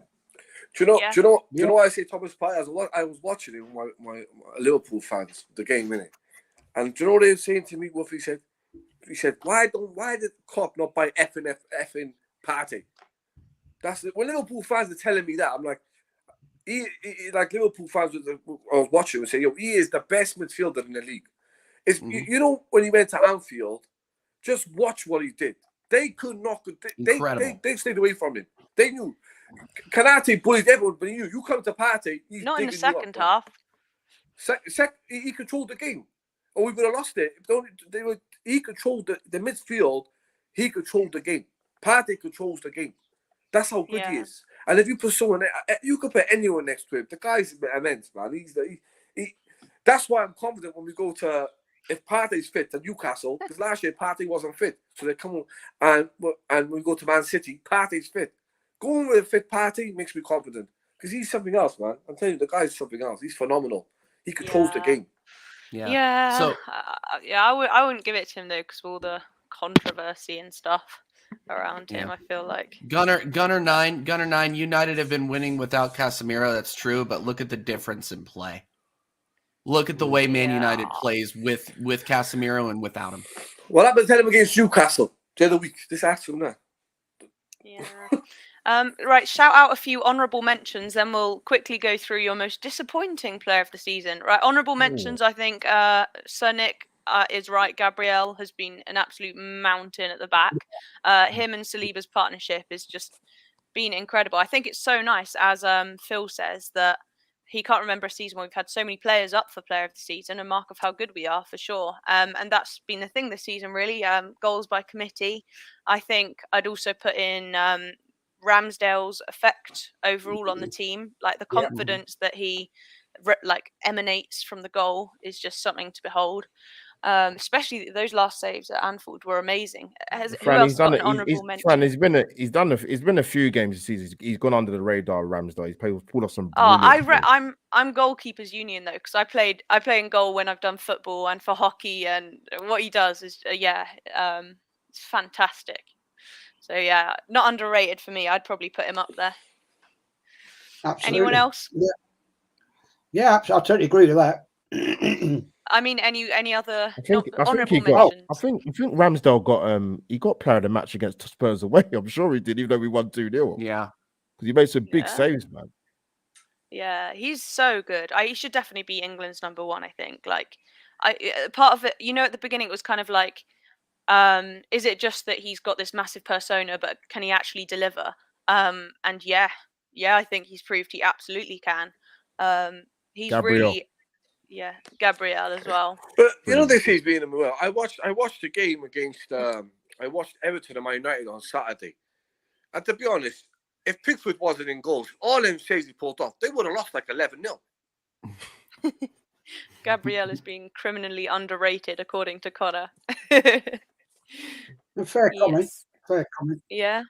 Do you know why I say Thomas Partey? I was watching it with my Liverpool fans, the game, innit? And do you know what they were saying to me? What he said? He said, why did Klopp not buy effing Partey? That's when Liverpool fans are telling me that, I'm like, like Liverpool fans I was watching would say, yo, he is the best midfielder in the league. It's you know, when he went to Anfield, just watch what he did. They could not. They stayed away from him. They knew. Kanate bullied everyone, but he knew you come to Partey. He's Not in the digging you second up, half. he controlled the game, or we would have lost it. He controlled the midfield. He controlled the game. Partey controls the game. That's how good he is. And if you put someone, you could put anyone next to him. The guy's immense, man. That's why I'm confident when we go to, if Partey's fit to Newcastle, because last year Partey wasn't fit. So they come on, and we go to Man City, Partey's fit. Going with a fit Partey makes me confident. Because he's something else, man. I'm telling you, the guy's something else. He's phenomenal. He controls the game. Yeah. So, I wouldn't give it to him, though, because of all the controversy and stuff around him, I feel like. Gunner 9, United have been winning without Casemiro, that's true, but look at the difference in play. Look at the way Man United plays with Casemiro and without him. What happened to him against Newcastle the other week? This afternoon now. Yeah. Right, shout out a few honourable mentions, then we'll quickly go through your most disappointing player of the season. Right, honourable mentions, I think Sir Nick is right. Gabriel has been an absolute mountain at the back. Him and Saliba's partnership has just been incredible. I think it's so nice, as Phil says, that he can't remember a season where we've had so many players up for player of the season, a mark of how good we are for sure. And that's been the thing this season, really. Goals by committee. I think I'd also put in Ramsdale's effect overall on the team. Like the confidence that he emanates from the goal is just something to behold. Especially those last saves at Anfield were amazing. Who else got an honourable mention? He's been a few games this season. He's gone under the radar. Ramsdale. He's pulled off some. I'm goalkeepers union though, because I play in goal when I've done football and for hockey, and what he does is it's fantastic. So yeah, not underrated for me. I'd probably put him up there. Absolutely. Anyone else? Yeah, I totally agree with that. I mean, any other honourable mentions? I think Ramsdale got player of the match against Spurs away. I'm sure he did, even though we won 2-0. Yeah, because he made some big saves, man. Yeah, he's so good. He should definitely be England's number one. I think. Like, part of it, at the beginning it was kind of like, is it just that he's got this massive persona, but can he actually deliver? And I think he's proved he absolutely can. He's Gabriel. really. Yeah, Gabriel as well. But they say he's being well. I watched the game against I watched Everton and Man United on Saturday. And to be honest, if Pickford wasn't in goals, all them saves he pulled off, they would have lost like 11-0. Gabriel is being criminally underrated, according to Connor. Fair comment. Fair comment. Yeah.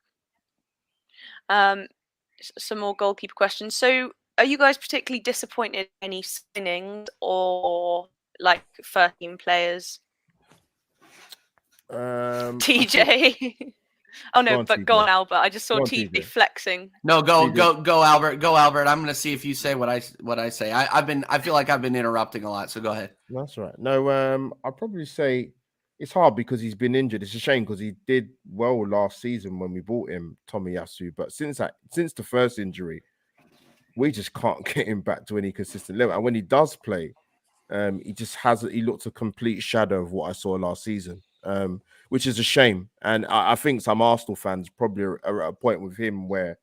Some more goalkeeper questions. So, are you guys particularly disappointed in any signings or like first team players? TJ. Oh no, but go on, Albert. I just saw TJ flexing. No, go Albert. Go Albert. I'm gonna see if you say what I say. I feel like I've been interrupting a lot, so go ahead. That's right. No, I'd probably say it's hard because he's been injured. It's a shame because he did well last season when we bought him, Tomiyasu. But since the first injury, we just can't get him back to any consistent level. And when he does play, he looks a complete shadow of what I saw last season, which is a shame. And I think some Arsenal fans probably are at a point with him where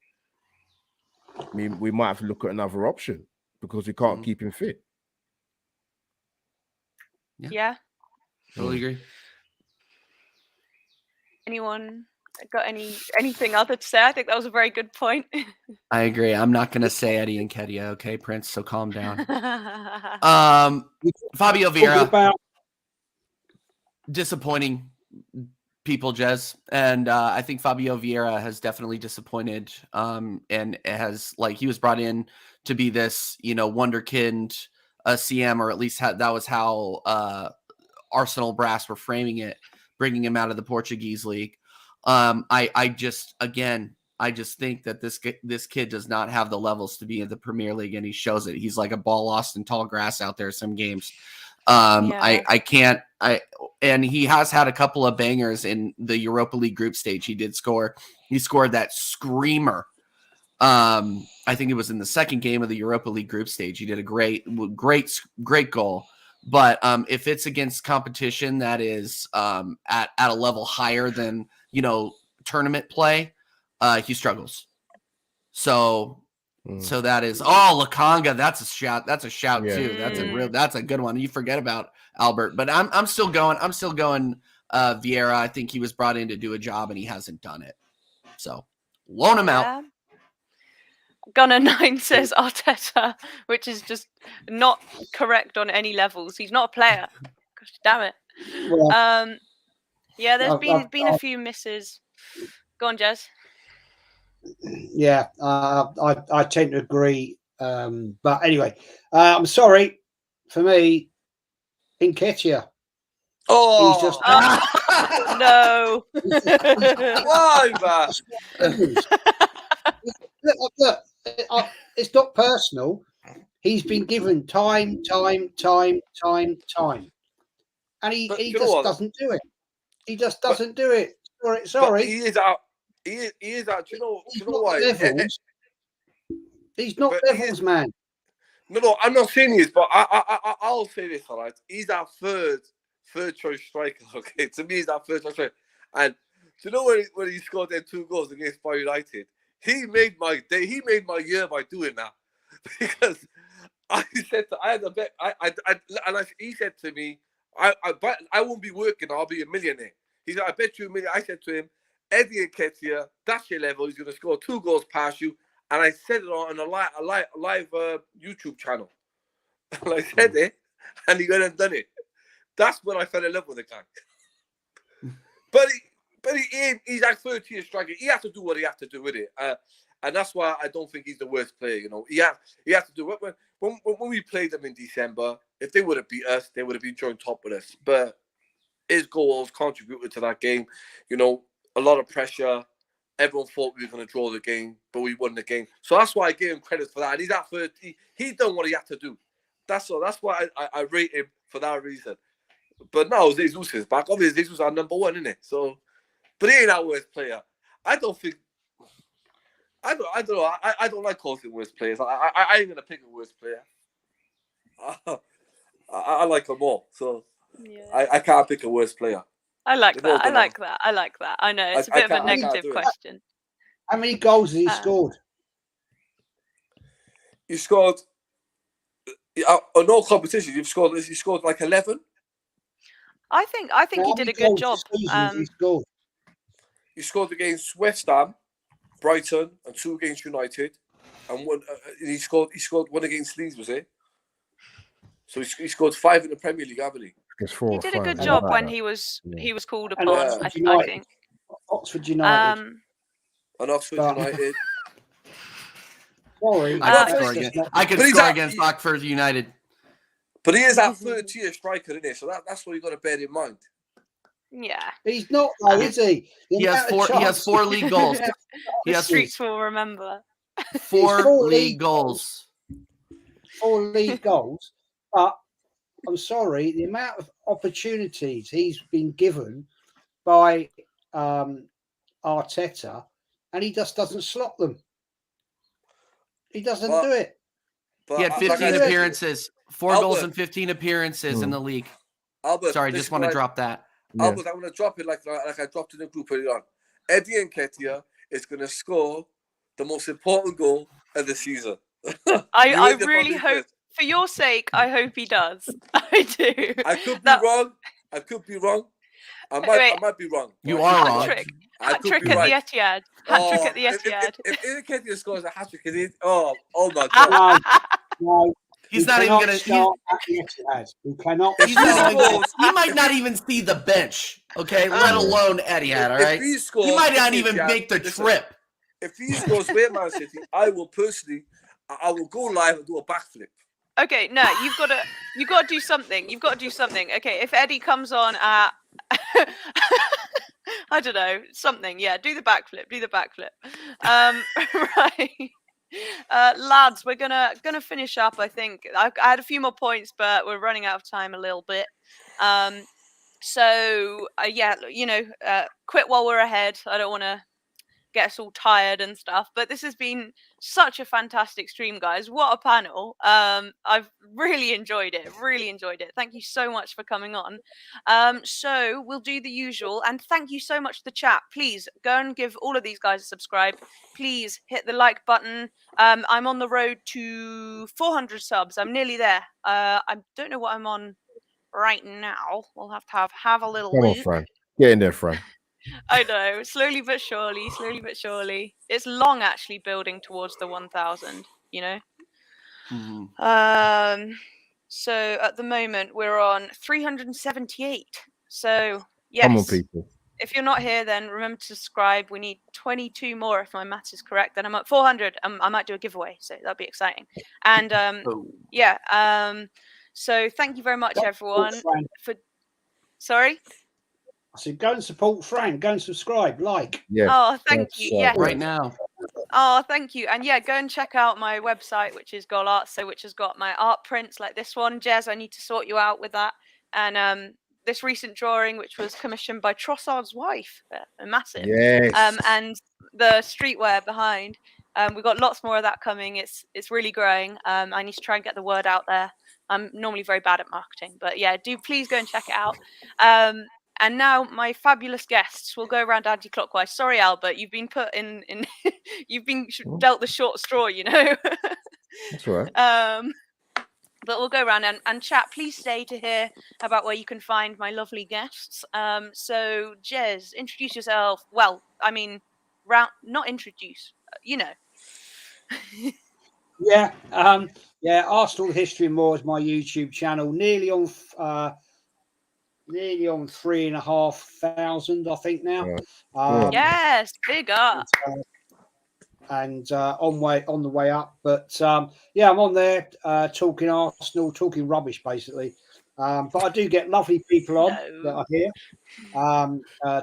we might have to look at another option because we can't keep him fit. Yeah. Totally agree. Anyone got anything other to say? I think that was a very good point. I agree. I'm not going to say Eddie and Nketiah, okay, Prince? So calm down. Fabio Vieira. Disappointing people, Jez. And I think Fabio Vieira has definitely disappointed. And has, he was brought in to be this, wonderkind CM, or at least that was how Arsenal brass were framing it, bringing him out of the Portuguese league. I just think that this kid does not have the levels to be in the Premier League, and he shows it. He's like a ball lost in tall grass out there some games. And he has had a couple of bangers in the Europa League group stage. He scored that screamer I think it was in the second game of the Europa League group stage. He did a great goal. But if it's against competition that is at a level higher than, tournament play, he struggles. So that is Lakanga. That's a shout. That's a shout too. That's a good one. You forget about Albert, but I'm still going Vieira. I think he was brought in to do a job and he hasn't done it. So loan him out. Gunner9 says Arteta, which is just not correct on any levels. He's not a player. Gosh, damn it. Well, there's been a few misses. Go on, Jez. Yeah, I tend to agree. But anyway, I'm sorry. For me, Nketiah. Oh, he's just no. why, man? Look, it's not personal. He's been given time, and he just doesn't do it. He just doesn't do it. Sorry. He is out. He is out. Do you know why? He's not levels, man. No, I'm not saying he is, but I'll say this, all right? He's our third choice striker, okay? To me, he's our third choice striker. And do you know when he scored them 2 goals against Bayern United? He made my day. He made my year by doing that. Because he said to me, I won't be working, I'll be a millionaire. He said, I bet you $1 million. I said to him, Eddie Nketiah, that's your level. He's going to score 2 goals past you. And I said it on a live YouTube channel. And I said it, and he went and done it. That's when I fell in love with the guy. But he's like 30-year striker. He has to do what he has to do with it. And that's why I don't think he's the worst player. He has to do it. When we played them in December, if they would have beat us, they would have been joined top with us. But his goals contributed to that game. A lot of pressure. Everyone thought we were going to draw the game, but we won the game. So that's why I gave him credit for that. And he's at 30. He done what he had to do. That's all. That's why I rate him for that reason. But now Jesus is back. Obviously, Jesus is our number 1, isn't it? So, but he ain't our worst player. I don't know. I don't like calling worst players. I ain't gonna pick a worst player. I like them all. So I can't pick a worst player. I like that. I know it's a bit of a negative question. How many goals has he scored? He scored on all competitions. He scored like 11. I think he did a good job. He scored against West Ham, Brighton, and 2 against United, and one. He scored 1 against Leeds, was it? So he scored 5 in the Premier League, haven't he? He did a good job when he was called upon. I think. Oxford United. And Oxford United. Sorry, I could score against Oxford United. But he is that 30-year striker, isn't he? So that's what you got to bear in mind. Yeah. He's not, though, is he? He has 4 league goals. The streets will remember. 4 league goals. 4 league goals. But I'm sorry, the amount of opportunities he's been given by Arteta, and he just doesn't slot them. He doesn't do it. He had 15 appearances, 4 goals and 15 appearances in the league. Albert, sorry, just want to drop that. Albert, I want to drop it like I dropped in the group earlier on. Eddie Nketiah is going to score the most important goal of the season. I really hope, for your sake, I hope he does. I do. I could be wrong. I might be wrong. You are wrong. Hat-trick at the Etihad. Hat-trick at the Etihad. If Nketiah scores a hat-trick, oh my God. No. He's not even going to. We cannot. He might not even see the bench, okay? Let alone Etihad, all right? He might not even make the trip. If he scores with Man City, I will go live and do a backflip. Okay, no, you've got to do something. You've got to do something. Okay, if Eddie comes on at I don't know, something. Yeah, do the backflip. Right. Lads, we're gonna finish up. I think I had a few more points, but we're running out of time a little bit. So quit while we're ahead. I don't want to get us all tired and stuff. But this has been such a fantastic stream, guys. What a panel. I've really enjoyed it. Really enjoyed it. Thank you so much for coming on. So we'll do the usual. And thank you so much to the chat. Please go and give all of these guys a subscribe. Please hit the like button. I'm on the road to 400 subs. I'm nearly there. I don't know what I'm on right now. We'll have to have a little Come on, look. Fran. Get in there, Fran. I know, slowly but surely. It's long actually building towards the 1,000, you know. Mhm. So at the moment we're on 378. So yes, Come on, people. if you're not here, then remember to subscribe. We need 22 more if my maths is correct. Then I'm at 400. I might do a giveaway, so that'll be exciting. And so thank you very much, everyone. Sorry. I said, go and support Frank. Go and subscribe, like. Yes. Oh, thank you. Yeah. Right now. Oh, thank you. And yeah, go and check out my website, which is Goal Art, which has got my art prints like this one. Jez, I need to sort you out with that. And this recent drawing, which was commissioned by Trossard's wife, massive. Yes. And the streetwear behind. We've got lots more of that coming. It's really growing. I need to try and get the word out there. I'm normally very bad at marketing, but yeah, do please go and check it out. And now my fabulous guests will go around anti-clockwise. Sorry, Albert, you've been put in you've been dealt the short straw, you know. That's all right. But we'll go around and chat. Please stay to hear about where you can find my lovely guests. So Jez, introduce yourself. Well, I mean, not introduce, you know. Yeah, Arsenal History and More is my YouTube channel. Nearly on 3,500, I think now. Yes, big up. And on the way up. But yeah, I'm on there talking Arsenal, talking rubbish basically. But I do get lovely people on that are here.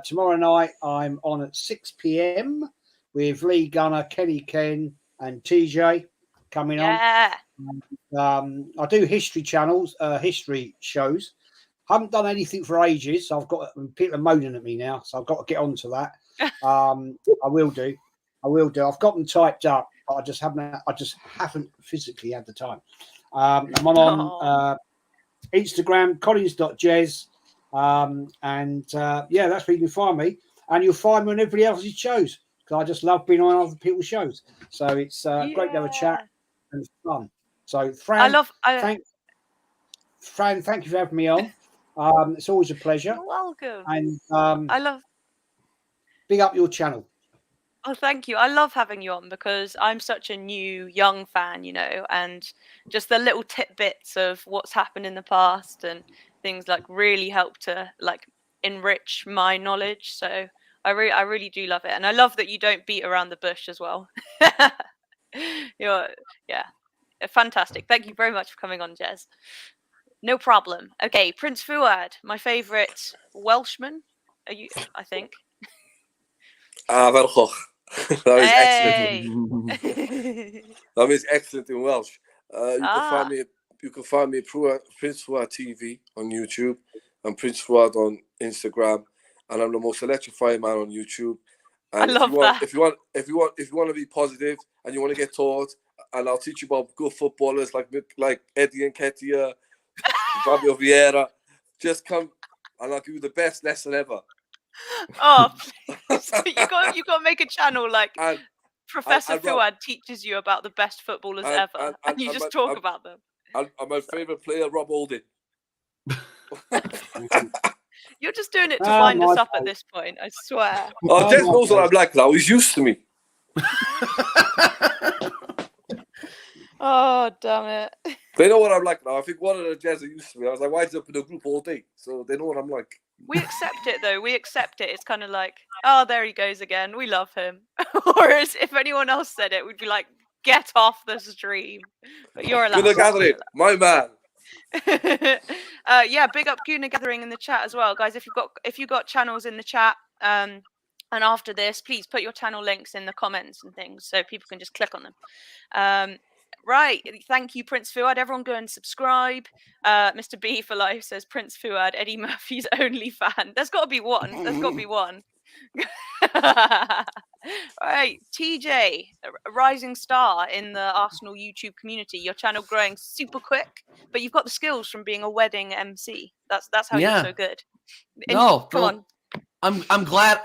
Tomorrow night I'm on at 6 p.m. with Lee Gunner, Kenny Ken, and TJ coming on. I do history channels, history shows. Haven't done anything for ages, so I've got people are moaning at me now, so I've got to get onto that. I will do. I've got them typed up, but I just haven't physically had the time. I'm on Instagram, collins.jez, and yeah, that's where you can find me. And you'll find me on everybody else's shows because I just love being on other people's shows. So it's great to have a chat and it's fun. So Fran, Fran, thank you for having me on. It's always a pleasure. You're welcome. And big up your channel. Oh, thank you. I love having you on because I'm such a new, young fan, you know, and just the little tidbits of what's happened in the past and things like really help to like enrich my knowledge. So I really do love it, and I love that you don't beat around the bush as well. You're fantastic. Thank you very much for coming on, Jez. No problem. Okay, Prince Fuad, my favourite Welshman. Are you? I think. That was excellent. That was excellent in Welsh. You can find me Prince Fuad TV on YouTube and Prince Fuad on Instagram, and I'm the most electrifying man on YouTube. And I love that. If you want to be positive and you want to get taught, and I'll teach you about good footballers like Eddie Nketiah, Fabio Vieira. Just come and I'll give you the best lesson ever. Oh, please. you got to make a channel like Professor Fuad teaches you about the best footballers ever, and you just talk about them. And my favourite player, Rob Holding. You're just doing it to wind us up at this point, I swear. Oh, Jez knows what I'm like now. He's used to me. Oh, damn it. They know what I'm like now. I think one of the Jez are used to me. I was like, why is he up in a group all day? So they know what I'm like. We accept it, though. We accept it. It's kind of like, oh, there he goes again. We love him. Whereas if anyone else said it, we'd be like, get off the stream. But you're allowed. Guna Gathering, my man. Yeah, big up Guna Gathering in the chat as well, guys. If you've got channels in the chat, and after this, please put your channel links in the comments and things so people can just click on them. Right, thank you, Prince Fuad. Everyone go and subscribe. Mr. B for Life says Prince Fuad, Eddie Murphy's only fan. There's got to be one. There's got to be one. All right, TJ, a rising star in the Arsenal YouTube community. Your channel growing super quick, but you've got the skills from being a wedding MC. That's how you're so good. No, come on. I'm glad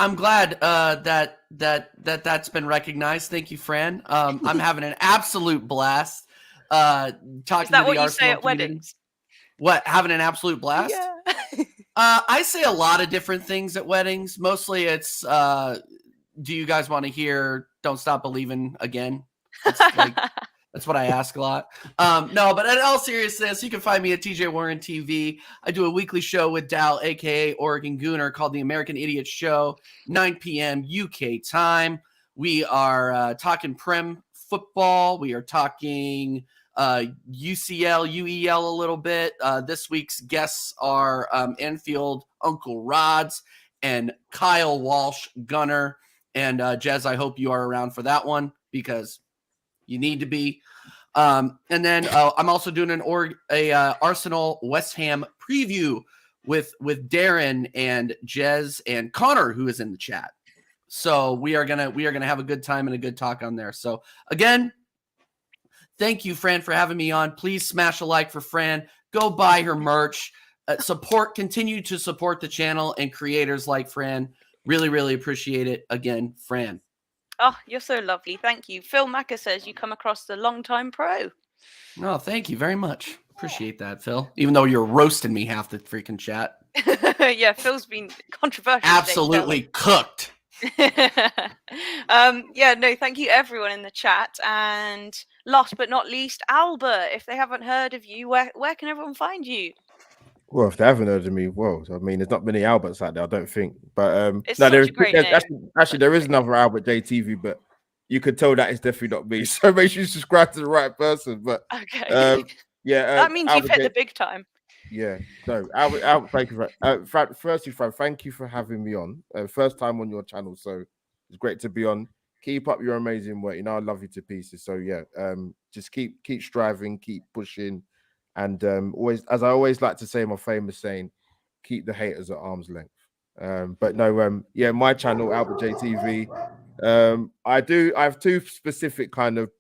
that's been recognized. Thank you, Fran. I'm having an absolute blast talking Is that to what the you Arsenal say at community. weddings? What, having an absolute blast? Yeah. I say a lot of different things at weddings. Mostly it's do you guys want to hear Don't Stop Believing again? That's what I ask a lot. No, but in all seriousness, you can find me at TJ Warren TV. I do a weekly show with Dal, aka Oregon Gooner, called The American Idiot Show, 9 p.m. UK time. We are talking Prem football. We are talking UCL, UEL a little bit. This week's guests are Enfield Uncle Rods and Kyle Walsh Gunner. And Jez, I hope you are around for that one because you need to be. And then I'm also doing an Arsenal West Ham preview with Darren and Jez and Connor, who is in the chat. So we are gonna have a good time and a good talk on there. So again, thank you, Fran, for having me on. Please smash a like for Fran. Go buy her merch. Continue to support the channel and creators like Fran. Really, really appreciate it. Again, Fran. Oh, you're so lovely. Thank you. Phil Macker says you come across the long-time pro. Oh, thank you very much. Appreciate that, Phil. Even though you're roasting me half the freaking chat. Yeah, Phil's been controversial. Absolutely cooked. Yeah, no, thank you everyone in the chat. And last but not least, Albert, if they haven't heard of you, where can everyone find you? Well, if they haven't heard of me, well, I mean, there's not many Alberts out there, I don't think. But it's no, such a great name. Actually, there is another Albert JTV, but you could tell that it's definitely not me. So make sure you subscribe to the right person. But okay, yeah, that means Albert you've hit the big time. Yeah, no, Albert, thank you for firstly, Fran, thank you for having me on. First time on your channel, so it's great to be on. Keep up your amazing work. You know, I love you to pieces. So yeah, just keep striving, keep pushing. And always, as I always like to say, my famous saying, keep the haters at arm's length. But no, yeah, my channel, Albert JTV. I have two specific kind of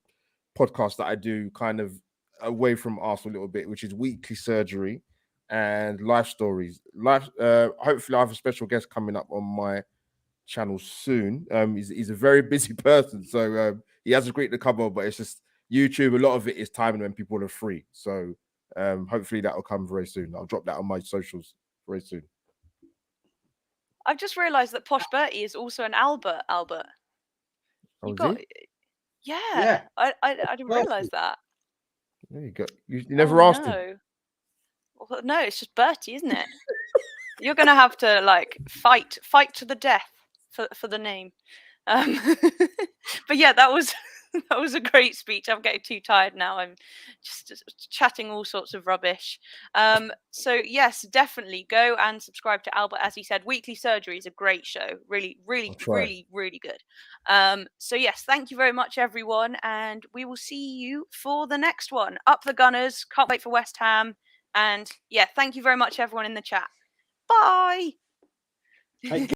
podcasts that I do kind of away from Arsenal a little bit, which is Weekly Surgery and Life Stories. Hopefully I have a special guest coming up on my channel soon. He's a very busy person, so he has agreed to come on, but it's just YouTube, a lot of it is timing when people are free. So hopefully that will come very soon. I'll drop that on my socials very soon. I've just realized that Posh Bertie is also an Albert. Oh, yeah. I didn't realize that. There you go. You never asked him. Well, no, it's just Bertie, isn't it? You're gonna have to like fight to the death for the name. But yeah, that was a great speech. I'm getting too tired now. I'm just chatting all sorts of rubbish. So yes, definitely go and subscribe to Albert. As he said, Weekly Surgery is a great show. Really good. So yes, thank you very much, everyone, and we will see you for the next one. Up the Gunners! Can't wait for West Ham. And yeah, thank you very much, everyone in the chat. Bye.